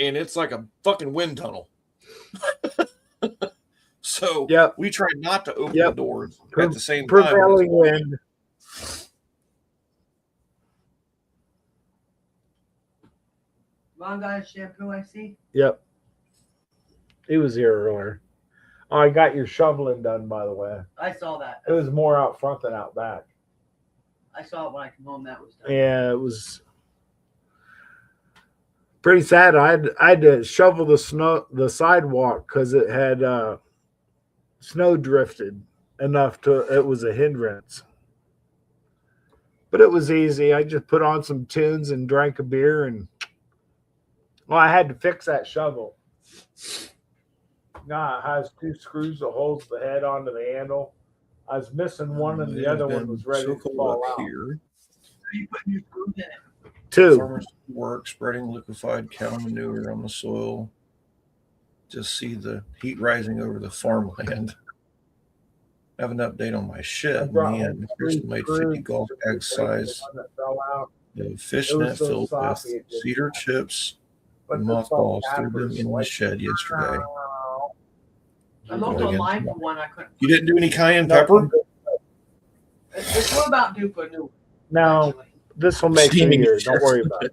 and it's like a fucking wind tunnel. So Yep. we try not to open Yep. the doors at the same time. Prevailing wind. Ron got a shampoo, I see. Yep. He was here earlier. Oh, I got your shoveling done, by the way. I saw that. It was more out front than out back. I saw it when I came home. That was done. Yeah, it was pretty sad. I had to shovel the sidewalk because it had snow drifted enough to it was a hindrance. But it was easy. I just put on some tunes and drank a beer, and I had to fix that shovel. It has 2 screws that holds the head onto the handle. I was missing one, and the other one was ready to fall out. Here. You putting your screws in it. 2. Farmers work spreading liquefied cow manure on the soil. Just see the heat rising over the farmland. I have an update on my I shed. brought Man, like Chris 3 made 50 screws golf to bag replace the size one that fell out. fishnet so filled with soppy, it just- cedar chips But and this felt mothballs. Threw them backwards, in the like, shed yesterday. I looked online for one. I couldn't. You didn't do any cayenne No, pepper? It's what about due for a new one, No, actually. this will make it Steaming here. Don't worry about it.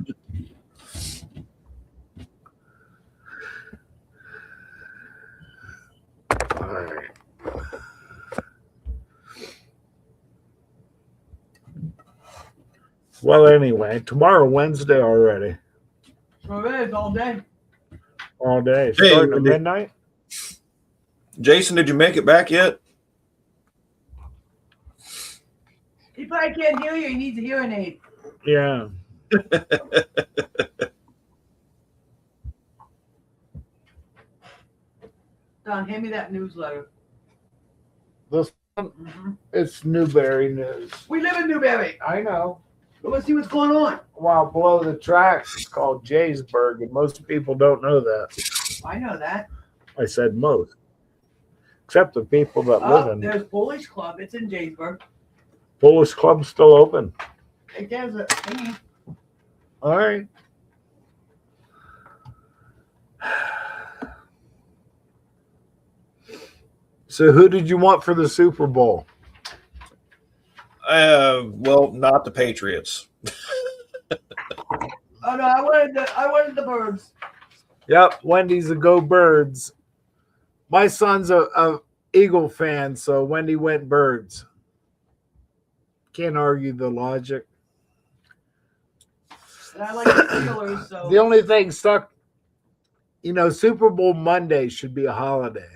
All right. Well, anyway, tomorrow, Wednesday already, So it is all day. all day, Hey, starting at Wendy. midnight. Jason, did you make it back yet? He probably can't hear you. He needs a hearing aid. Yeah. Don, hand me that newsletter. This it's Newberry News. We live in Newberry. I know. But let's see what's going on. While below the tracks, it's called Jaysburg, and most people don't know that. I know that. I said most, except the people that live in. There's Polish Club. It's in Jaysburg. Polish Club's still open. It has a thingy. All right. So, who did you want for the Super Bowl? Well, not the Patriots. Oh no, I wanted the birds. Yep, Wendy's a Go Birds. My son's a Eagle fan, so Wendy went Birds. Can't argue the logic. And I like the Steelers, so The only thing stuck, Super Bowl Monday should be a holiday.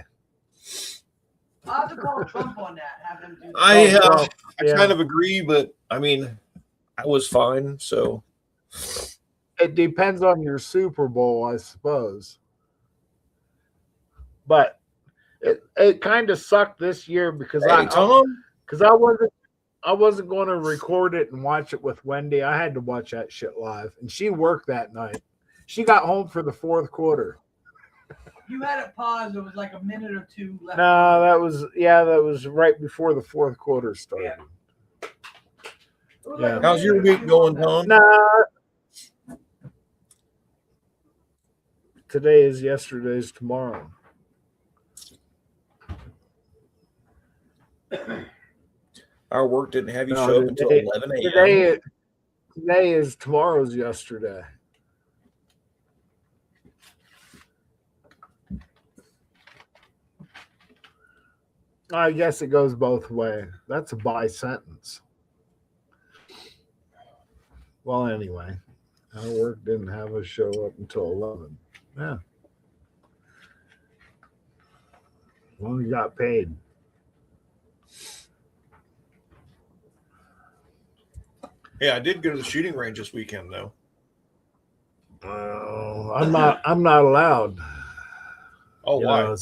I'll have to call Trump on that. Have him do that. I Yeah. kind of agree, but I mean, I was fine. So It depends on your Super Bowl, I suppose. But it kind of sucked this year because hey, Tom, I wasn't going to record it and watch it with Wendy. I had to watch that shit live, and she worked that night. She got home for the fourth quarter. You had it paused. It was like a minute or two left. No, that was right before the fourth quarter started. It was Yeah. a how's your minute or week two going, long. Tom? Nah. Today is yesterday's tomorrow. Our work didn't have you No, show up until today- 11 a.m. Today is tomorrow's yesterday. I guess it goes both ways. That's a by sentence. Well, anyway, our work didn't have us show up until 11. Yeah. Well, we got paid. Yeah, I did go to the shooting range this weekend, though. I'm not allowed. Oh, You why? know,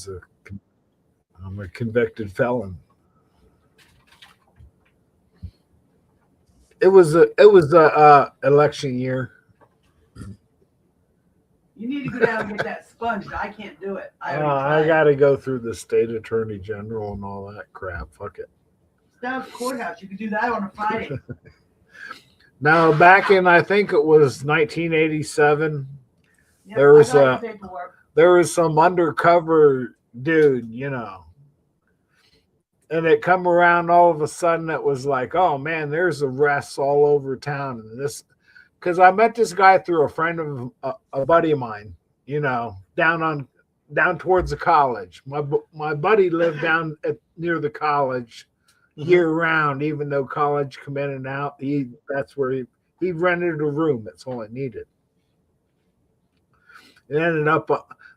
I'm a convicted felon. It was a election year. You need to go down and get that sponged. I can't do it. I I already tried. got to go through the state attorney general and all that crap. Fuck it. It's down at the courthouse. You can do that on a Friday. Now, back in I think it was 1987, Yep, There was, I got the paperwork. there was some undercover dude, and it come around all of a sudden. It was like, oh man, there's arrests all over town, and this because I met this guy through a friend of a buddy of mine, down towards the college. My buddy lived down near the college year round, even though college come in and out. That's where he rented a room. That's all I needed. It ended up,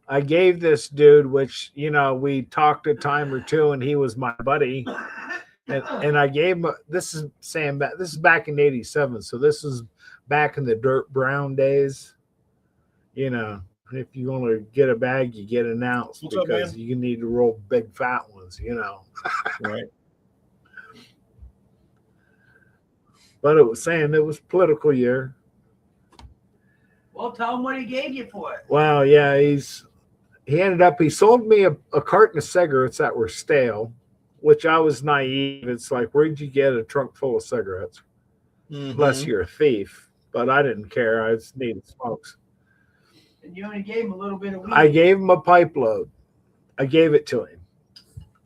I gave this dude, which, we talked a time or two, and he was my buddy. And I gave him, this is back in 87. So this is back in the dirt brown days. If you want to get a bag, you get an ounce What's up, because man? you need to roll big fat ones, Right. But it was saying it was political year. Well, tell him what he gave you for it. Wow, yeah, he sold me a carton of cigarettes that were stale, which I was naive. It's like, where'd you get a trunk full of cigarettes? Unless you're a thief. But I didn't care. I just needed smokes. And you only gave him a little bit of weed. I gave him a pipe load. I gave it to him.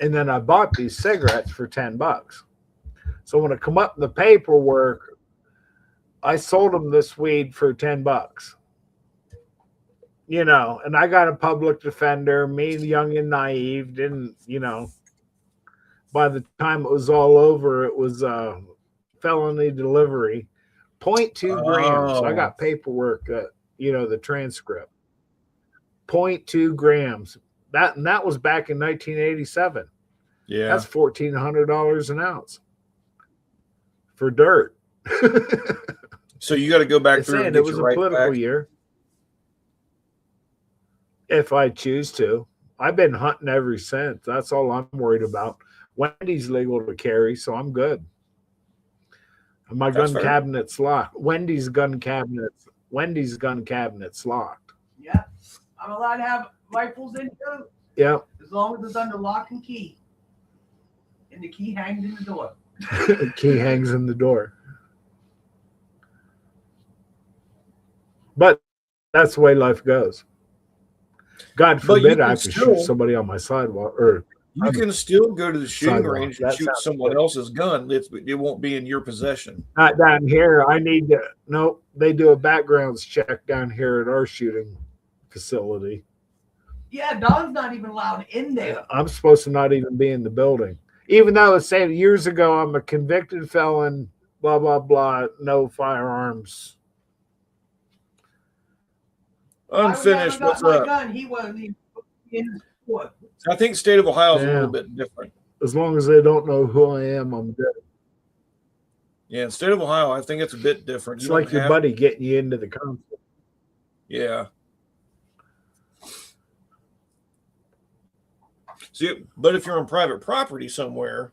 And then I bought these cigarettes for $10. So when it come up in the paperwork, I sold them this weed for $10. You know, and I got a public defender, me young and naive, didn't, you know, by the time it was all over, it was felony delivery, 0.2 grams. I Oh. got paperwork, you know, the transcript, 0.2 grams. That was back in 1987. Yeah. That's $1,400 an ounce for dirt. So you got to go back They're through saying and it get was your a right political back. year. If I choose to. I've been hunting ever since. That's all I'm worried about. Wendy's legal to carry, so I'm good. And my That's gun fair. cabinet's locked. Wendy's gun cabinet's locked. Yeah. I'm allowed to have rifles in too, Yep. as long as it's under lock and key. And the key hangs in the door. Key hangs in the door. But that's the way life goes. God But you forbid can I have to still- shoot somebody on my sidewalk or You can still go to the shooting Sidewalk. range and That shoot sounds someone good. else's gun. It won't be in your possession. not down here. I need to. Nope. They do a backgrounds check down here at our shooting facility. Yeah, Don's not even allowed in there. I'm supposed to not even be in the building, even though it's saying years ago I'm a convicted felon. Blah blah blah. No firearms. Unfinished. I What's got my up? gun. He wasn't even in the store. I think state of Ohio is a Yeah. little bit different. As long as they don't know who I am, I'm good. Yeah, in state of Ohio, I think it's a bit different. It's You like don't your have- buddy getting you into the concert. Yeah. See, but if you're on private property somewhere,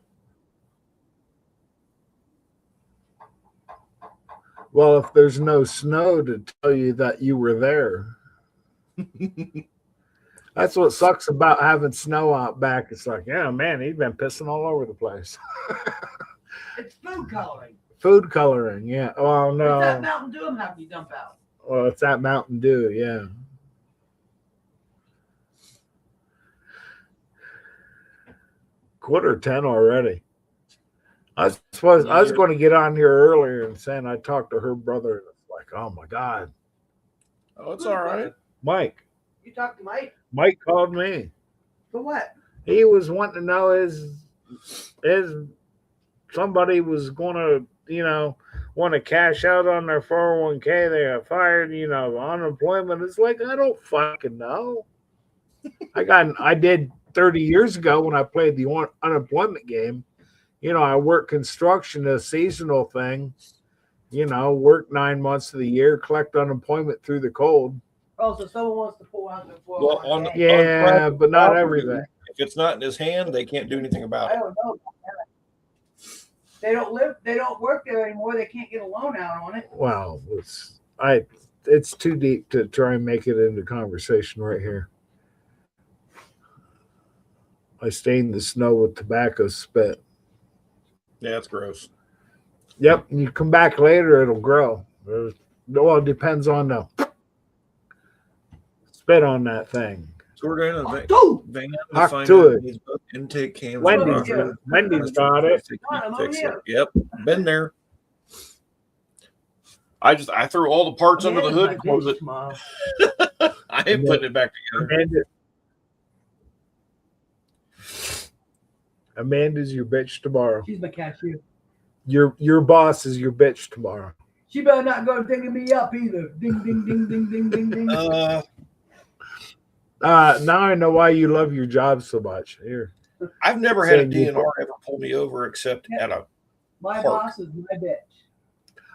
Well, if there's no snow to tell you that you were there, that's what sucks about having snow out back. It's like, yeah, man, he's been pissing all over the place. It's food coloring. Food coloring, yeah. Oh What's that no. Mountain Dew I'm having you dump out? Well, it's that Mountain Dew, yeah. Quarter 10 already. I was going to get on here earlier and saying I talked to her brother. And it's like, oh my God, oh, it's all right. Mike. You talked to Mike? Mike called me. For what? He was wanting to know his somebody was going to, you know, want to cash out on their 401k. They got fired, you know, unemployment. It's like, I don't fucking know. I did 30 years ago when I played the unemployment game. You know, I work construction, a seasonal thing, you know, work 9 months of the year, collect unemployment through the cold. Oh, so someone wants to pull out their 401k. Well, on- Yeah, private but not property, everything. If it's not in his hand, they can't do anything about I it. don't know. They don't work there anymore. They can't get a loan out on it. Wow, it's too deep to try and make it into conversation right here. I stained the snow with tobacco spit. Yeah, it's gross. Yep, and you come back later, it'll grow. Well, it depends on the spit on that thing. So we're going to Dude, Van to Talk find to out it. these book intake cans. Wendy's, Yeah. Wendy's got it. I'm over Fix it. here. Yep, been there. I threw all the parts under the hood and closed it. Mom. I ain't putting it back together. Amanda's your bitch tomorrow. She's my cashier. Your boss is your bitch tomorrow. She better not go digging me up either. Ding, ding, ding, ding, ding, ding, ding. Now I know why you love your job so much. Here, I've never had a Saying you- DNR ever pull me over except at a. My Park. boss is my bitch.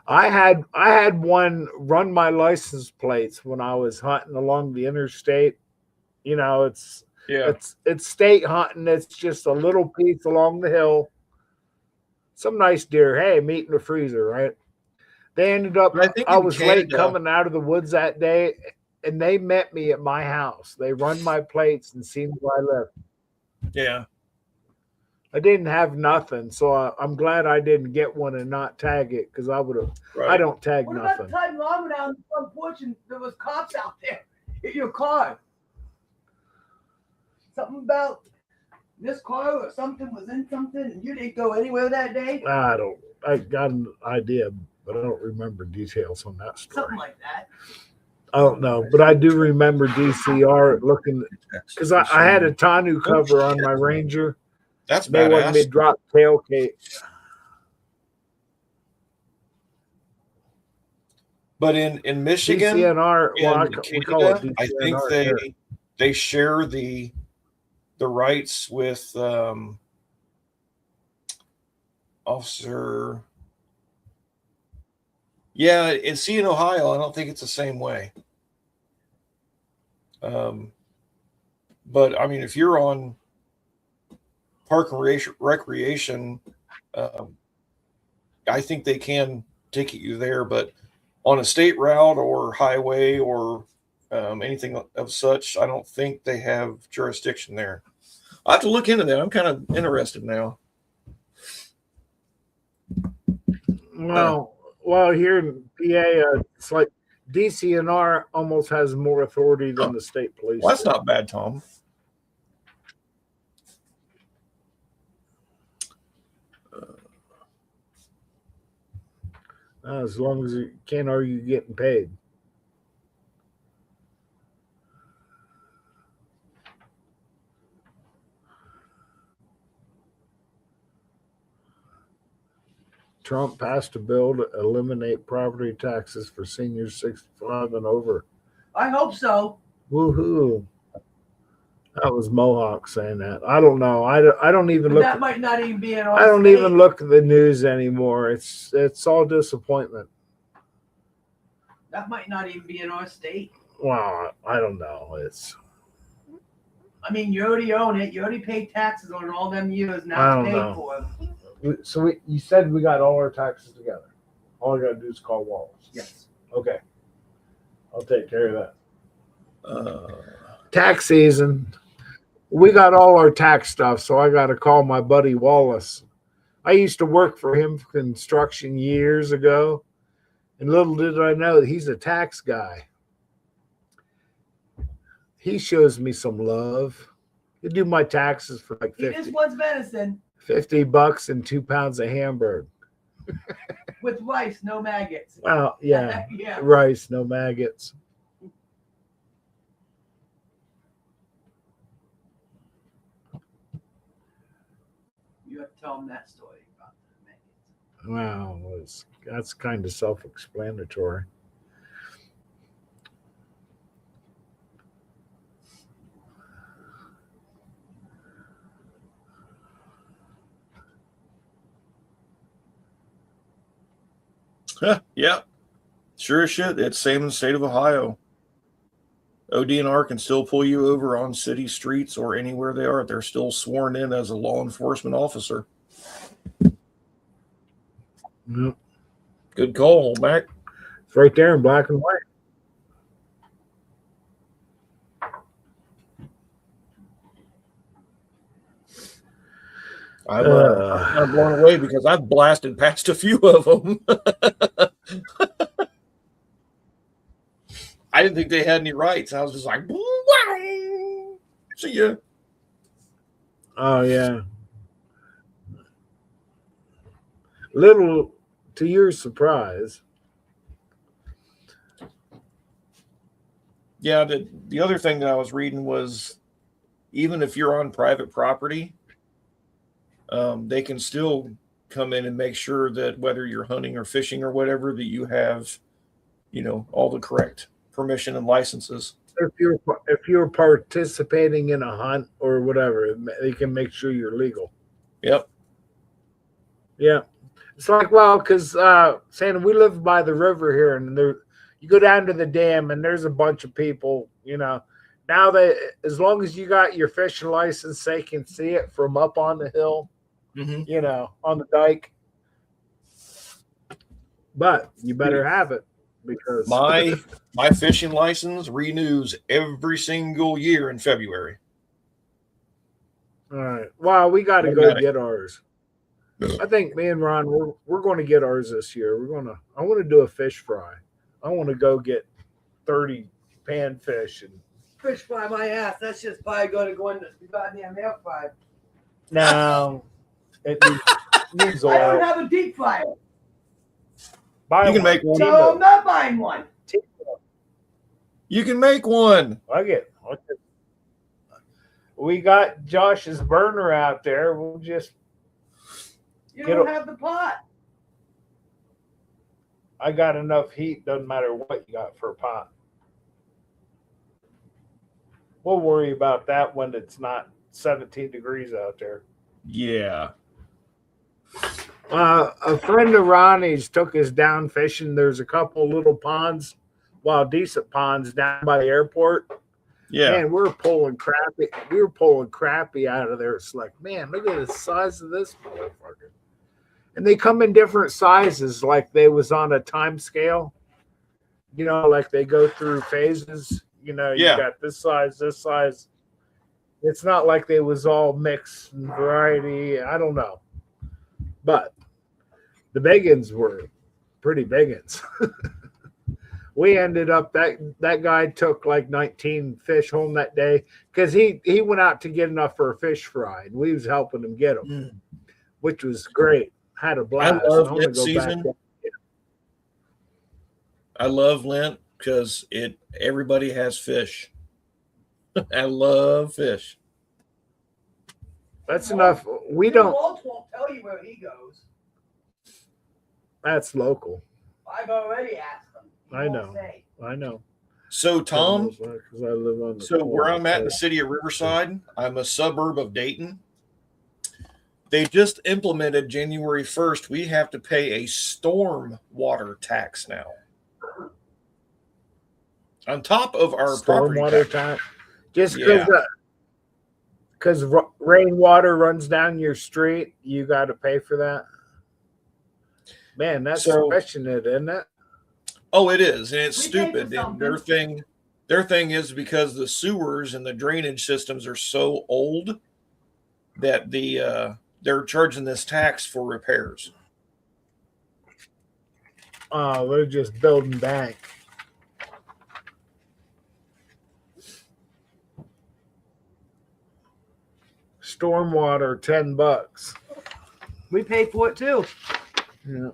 I had one run my license plates when I was hunting along the interstate. You know, it's state hunting. It's just a little piece along the hill. Some nice deer. Hey, meat in the freezer, right? They ended up. But I think I in was late Canada- coming out of the woods that day, and they met me at my house. They run my plates and seen where I lived. Yeah. I didn't have nothing, so I'm glad I didn't get one and not tag it because I would have. Right. I don't tag What about the nothing. time I went out on the front porch and there was cops out there in your car? Something about This car or something was in something and you didn't go anywhere that day? I got an idea, but I don't remember details on that story. Something like that. I don't know, but I do remember DCR looking because I had a tonneau cover on my Ranger. That's They wanted me to badass. drop tailgate. But in Michigan, DCNR, well, in we call it Canada, DCNR. I think here. they share the rights with officer. Yeah, in Ohio, I don't think it's the same way. But I mean, if you're on park and recreation, I think they can ticket you there. But on a state route or highway or anything of such, I don't think they have jurisdiction there. I have to look into that. I'm kind of interested now. Well, here in PA, it's like DCNR almost has more authority than the state police. Well, that's not bad, Tom. As long as you can't argue getting paid. Trump passed a bill to eliminate property taxes for seniors 65 and over. I hope so. Woohoo! That was Mohawk saying that. I don't know. I don't even But look. that might not even be in our I don't state. even look at the news anymore. It's all disappointment. That might not even be in our state. Wow, I don't know. I mean, you already own it. You already paid taxes on all them years. I Now don't it's paid know. for. So you said we got all our taxes together. All I got to do is call Wallace. Yes. Okay. I'll take care of that. Uh, Tax season. We got all our tax stuff, so I got to call my buddy Wallace. I used to work for him for construction years ago, and little did I know that he's a tax guy. He shows me some love. He do my taxes for like He 50, just wants venison $50 and 2 pounds of hamburger. with rice, no maggots. Well, yeah, Yeah. rice, no maggots. You have to tell him that story about the maggots. Wow, that's kind of self-explanatory. yeah, sure as shit. It's same in the state of Ohio. ODNR can still pull you over on city streets or anywhere they are. They're still sworn in as a law enforcement officer. Yep. Good call, Mac. It's right there in black and white. I'm kind of blown away because I've blasted past a few of them. I didn't think they had any rights. I was just like, wow. See ya. Oh yeah. Little to your surprise. Yeah, the other thing that I was reading was even if you're on private property, they can still come in and make sure that whether you're hunting or fishing or whatever, that you have, all the correct permission and licenses. If you're participating in a hunt or whatever, they can make sure you're legal. Yep. Yeah. It's like, well, because Santa, we live by the river here, and you go down to the dam, and there's a bunch of people, Now as long as you got your fishing license, they can see it from up on the hill, on the dike. But you better have it because my fishing license renews every single year in February. All right. Well, we got to go get ours. I think me and Ron, we're going to get ours this year. I want to do a fish fry. I want to go get 30 pan fish and Fish fry my ass. That's just probably going to go in the goddamn air fry. No, it needs I don't oil. have a deep fryer. Buy You can make one. No, I'm not buying one. You can make one. We got Josh's burner out there. We'll just. You Get don't a- have the pot. I got enough heat. Doesn't matter what you got for a pot. We'll worry about that when it's not 17 degrees out there. Yeah. A friend of Ronnie's took us down fishing. There's a couple little ponds, decent ponds down by the airport. Yeah. Man, we were pulling crappie out of there. It's like, man, look at the size of this motherfucker. And they come in different sizes, like they was on a time scale. You know, like they go through phases. You know, you Yeah. got this size, this size. It's not like they was all mixed and variety. I don't know. But the biggins were pretty biggins. We ended up that guy took like 19 fish home that day because he went out to get enough for a fish fry, and we was helping him get them, which was great. Had a blast. love I wanna Lent go back season. there. I love Lent because everybody has fish. I love fish. That's enough. We Bill don't. Walsh won't tell you where he goes. That's local. I've already asked him. He I won't know. say. I know. So Tom, because I live on the so where corner, I'm at in the so- city of Riverside, I'm a suburb of Dayton. They just implemented January 1st. We have to pay a storm water tax now. On top of our property stormwater tax. tank. Just Yeah. because rainwater runs down your street, you got to pay for that. Man, that's So- stretching it, isn't it? Oh, it is, and it's We paid for stupid. And their something. thing is because the sewers and the drainage systems are so old that they're charging this tax for repairs. Oh, they're just building bank. Stormwater, $10. We pay for it too. Yeah.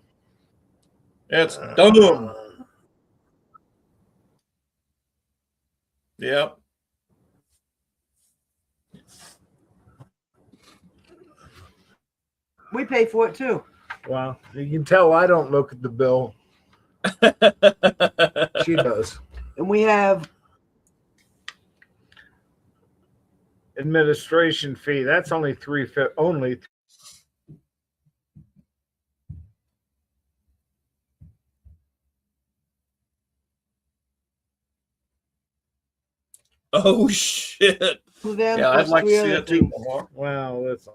That's dumb. Yep. We pay for it too. Well, you can tell I don't look at the bill. She does. And we have Administration fee. That's only only. Oh shit. to them. Yeah, I'd plus like to three see other that too. things. Mohawk. Well, that's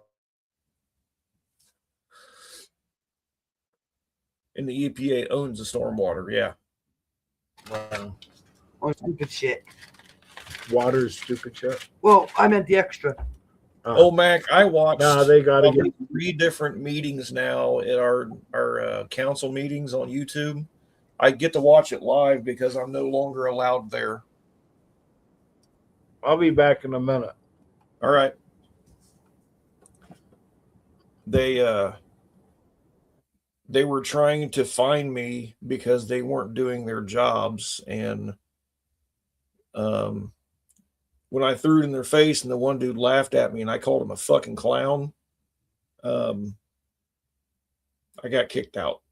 And the EPA owns the stormwater. Yeah. Or stupid shit. water's stupid shit. Well, I meant the extra. Oh, Mac, I watched No, they got to probably get. 3 different meetings now at our council meetings on YouTube. I get to watch it live because I'm no longer allowed there. I'll be back in a minute. All right. They were trying to find me because they weren't doing their jobs, and when I threw it in their face and the one dude laughed at me and I called him a fucking clown, I got kicked out.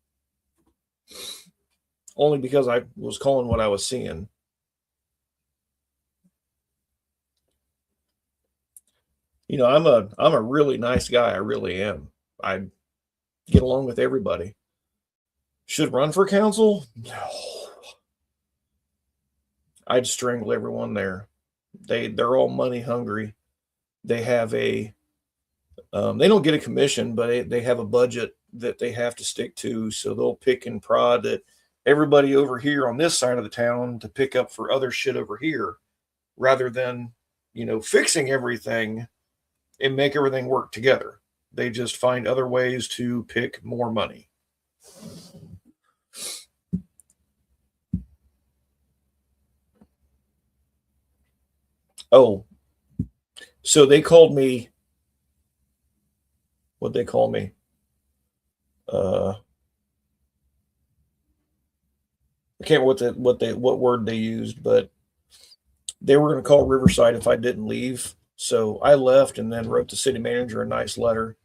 Only because I was calling what I was seeing. You know, I'm a really nice guy. I really am. I get along with everybody. Should run for council? No. I'd strangle everyone there. They're all money hungry. They have they don't get a commission, but they have a budget that they have to stick to. So they'll pick and prod at everybody over here on this side of the town to pick up for other shit over here, rather than, fixing everything and make everything work together. They just find other ways to pick more money. Oh, so they called me what they call me. I can't remember what word they used, but they were going to call Riverside if I didn't leave. So I left and then wrote the city manager a nice letter,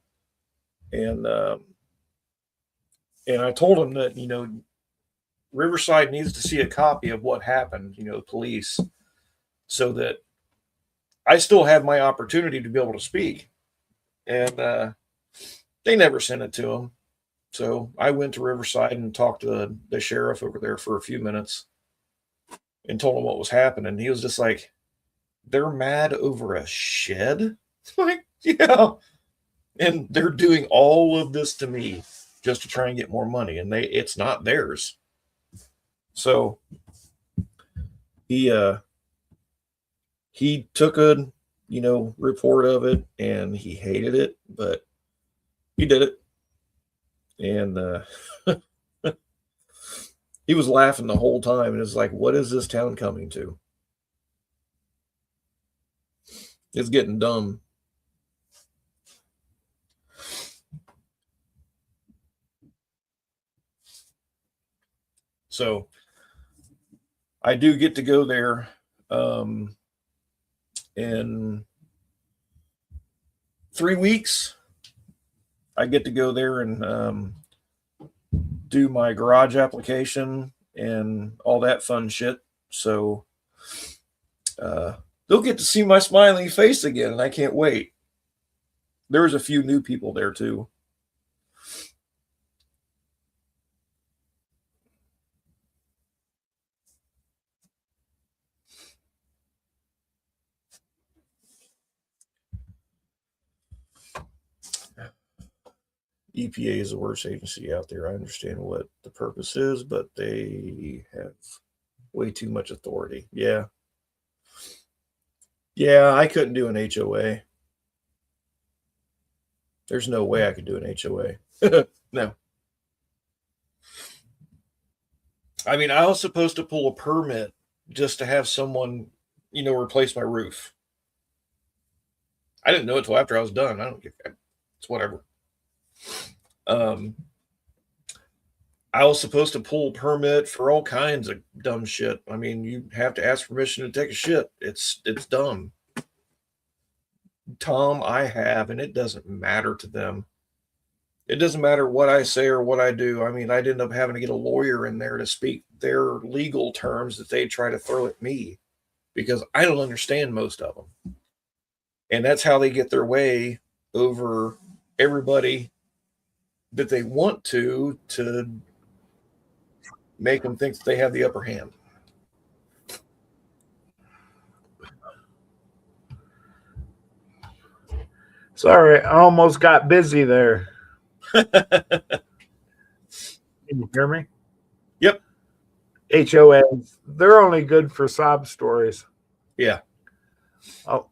and I told him that Riverside needs to see a copy of what happened, police, so that I still have my opportunity to be able to speak. And they never sent it to him. So I went to Riverside and talked to the sheriff over there for a few minutes and told him what was happening. He was just like, they're mad over a shed? Like, yeah. And they're doing all of this to me just to try and get more money. And it's not theirs. So he took a, report of it, and he hated it, but he did it. And he was laughing the whole time, and it's like, what is this town coming to? It's getting dumb. So I do get to go there in 3 weeks. I get to go there and do my garage application and all that fun shit. So they'll get to see my smiling face again, and I can't wait. There's a few new people there too. EPA is the worst agency out there. I understand what the purpose is, but they have way too much authority. Yeah. Yeah, I couldn't do an HOA. There's no way I could do an HOA. No. I mean, I was supposed to pull a permit just to have someone, replace my roof. I didn't know it till after I was done. I don't get that. It's whatever. I was supposed to pull a permit for all kinds of dumb shit. I mean, you have to ask permission to take a shit. It's dumb. Tom, I have, and it doesn't matter to them. It doesn't matter what I say or what I do. I mean, I'd end up having to get a lawyer in there to speak their legal terms that they try to throw at me because I don't understand most of them. And that's how they get their way over everybody that they want to make them think that they have the upper hand. Sorry, I almost got busy there. Can you hear me? Yep. HOAs, they're only good for sob stories. Yeah. Oh.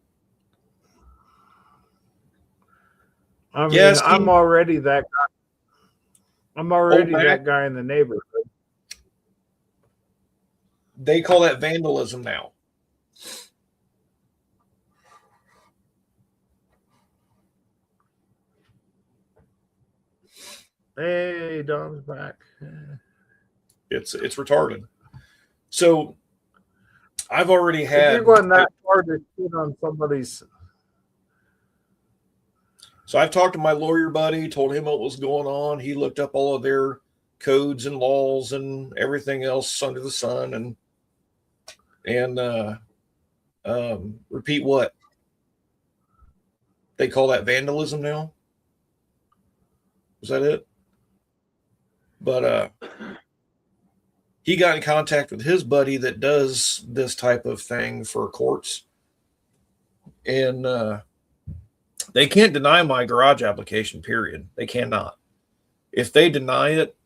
I mean, Yes, I'm already that guy. I'm already that guy in the neighborhood. They call that vandalism now. Hey, Dom's back. It's retarded. So I've already If had. you're going that far to shit on somebody's. So I've talked to my lawyer buddy, told him what was going on. He looked up all of their codes and laws and everything else under the sun, and repeat what? They call that vandalism now? Is that it? But he got in contact with his buddy that does this type of thing for courts. And they can't deny my garage application, period. They cannot. If they deny it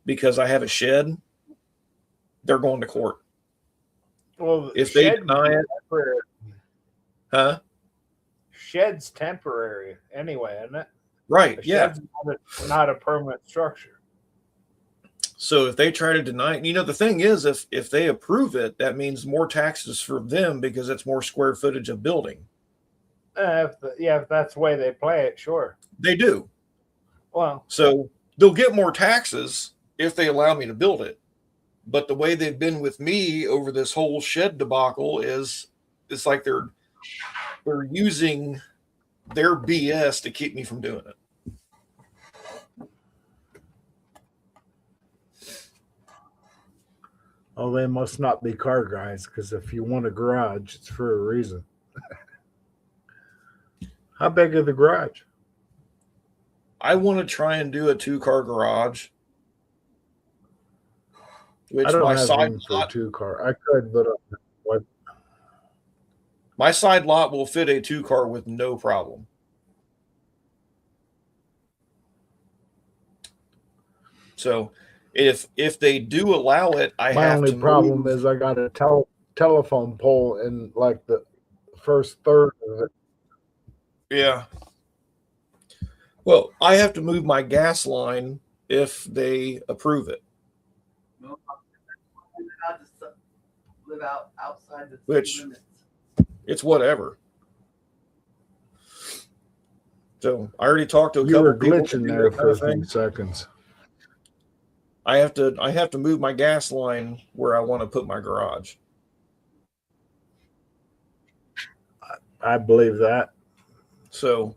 because I have a shed, they're going to court. Well, If they deny it, temporary. huh? Shed's temporary anyway, isn't it? Right, A yeah. shed's not a permanent structure. So if they try to deny it, the thing is, if they approve it, that means more taxes for them because it's more square footage of building. If that's the way they play it, sure. They do. Well, So they'll get more taxes if they allow me to build it. But the way they've been with me over this whole shed debacle is it's like they're using their BS to keep me from doing it. oh, they must not be car guys, because if you want a garage, it's for a reason. How big is the garage? I want to try and do a 2-car garage, which I don't my have side room for a lot, 2-car. I could, but my side lot will fit a 2-car with no problem. So if they do allow it, I my have only to problem move. is I got a telephone pole in like the first third of it. Yeah. Well, I have to move my gas line if they approve it, No, I'm allowed to live outside the city Which- limits. it's whatever. So I already talked to a You couple were people. glitching there for a few seconds. I have to move my gas line where I want to put my garage. I believe that. So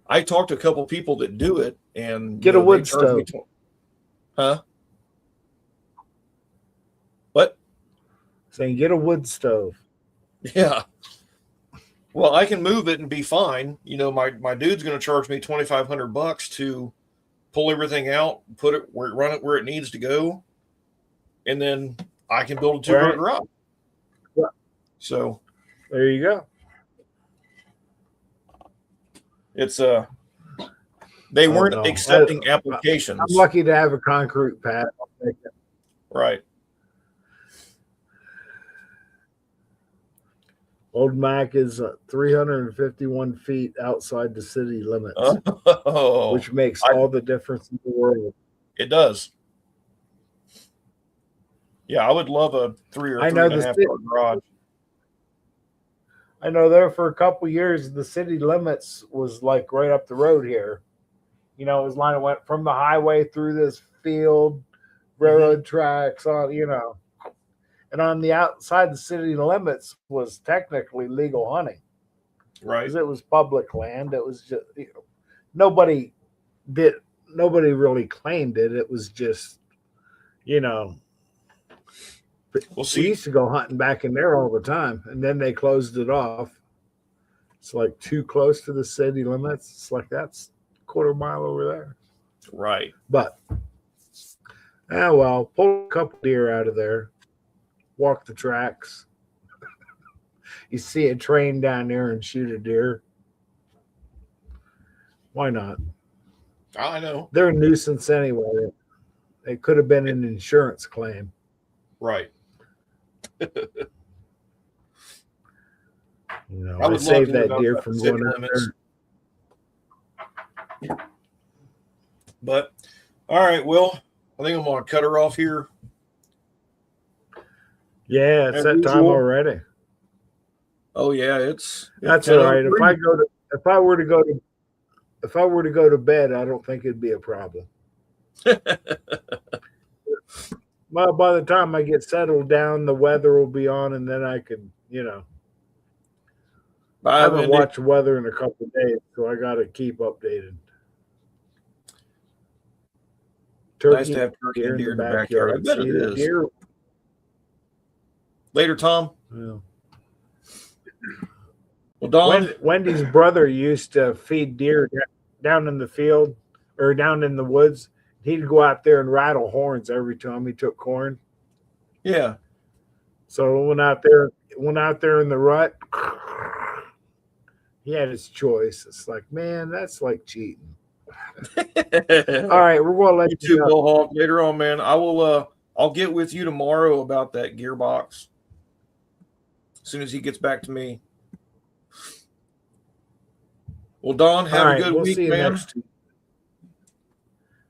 I talked to a couple people that do it, and Get a they wood charge me stove. Huh? What? Saying get a wood stove. Yeah. Well, I can move it and be fine. My dude's going to charge me $2,500 to pull everything out, run it where it needs to go, and then I can build a 2-car Right. garage. Yeah. So There you go. it's they Oh, weren't no. accepting applications. I'm lucky to have a concrete pad. I'll take it. Right. Old Mac is 351 feet outside the city limits, Oh, which makes I- all the difference in the world. it does. Yeah, I would love a 3 or I know 3.5 the car garage. I know there for a couple years, the city limits was like right up the road here. It was line it went from the highway through this field, railroad tracks on, and on the outside the city limits was technically legal hunting Right. because it was public land. It was just nobody really claimed it. It was just We'll we see. used to go hunting back in there all the time, and then they closed it off. It's like too close to the city limits. It's like that's a quarter mile over there. Right. But well, pull a couple deer out of there, walk the tracks. You see a train down there and shoot a deer. Why not? I know. They're a nuisance anyway. It could have been an insurance claim. Right. I I would love saved to that live deer outside from the city going out limits. there. But all right, well, I think I'm gonna cut her off here. Yeah, it's As that time usual. already. Oh yeah, it's That's all right. 10:03. If I were to go to bed, I don't think it'd be a problem. Well, by the time I get settled down, the weather will be on, and then I could, I Bye, haven't Wendy. watched weather in a couple of days, so I got to keep updated. Nice to have turkey deer and in deer the in the backyard. I bet See it the is. deer? Later, Tom. Yeah. Well, Don. Wendy's brother used to feed deer down in the field or down in the woods. He'd go out there and rattle horns every time he took corn. Yeah. So went out there in the rut. He had his choice. It's like, man, that's like cheating. All right, we're gonna let You you too, go. Will Hawk. Later on, man. I will. I'll get with you tomorrow about that gearbox. As soon as he gets back to me. Well, Don, have All right, a good we'll week, see you man. next week.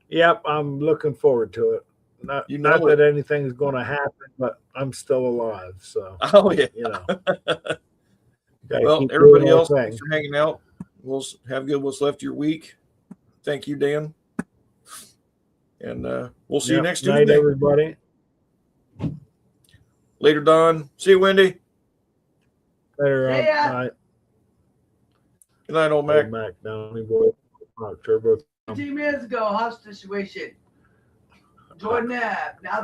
Yep, I'm looking forward to it. Not You know not it. that anything's going to happen, but I'm still alive. So Oh yeah. gotta Well, keep everybody doing our else, thing. thanks for hanging out. We'll have good what's left of your week. Thank you, Dan. And we'll see you Yep. next Night, Tuesday. everybody. Later, Don. See you, Wendy. Later. See ya. Night. Good night, old Mac. Mac Downey boy. Turbo. 15 minutes ago, house situation. Jordan Ave. Now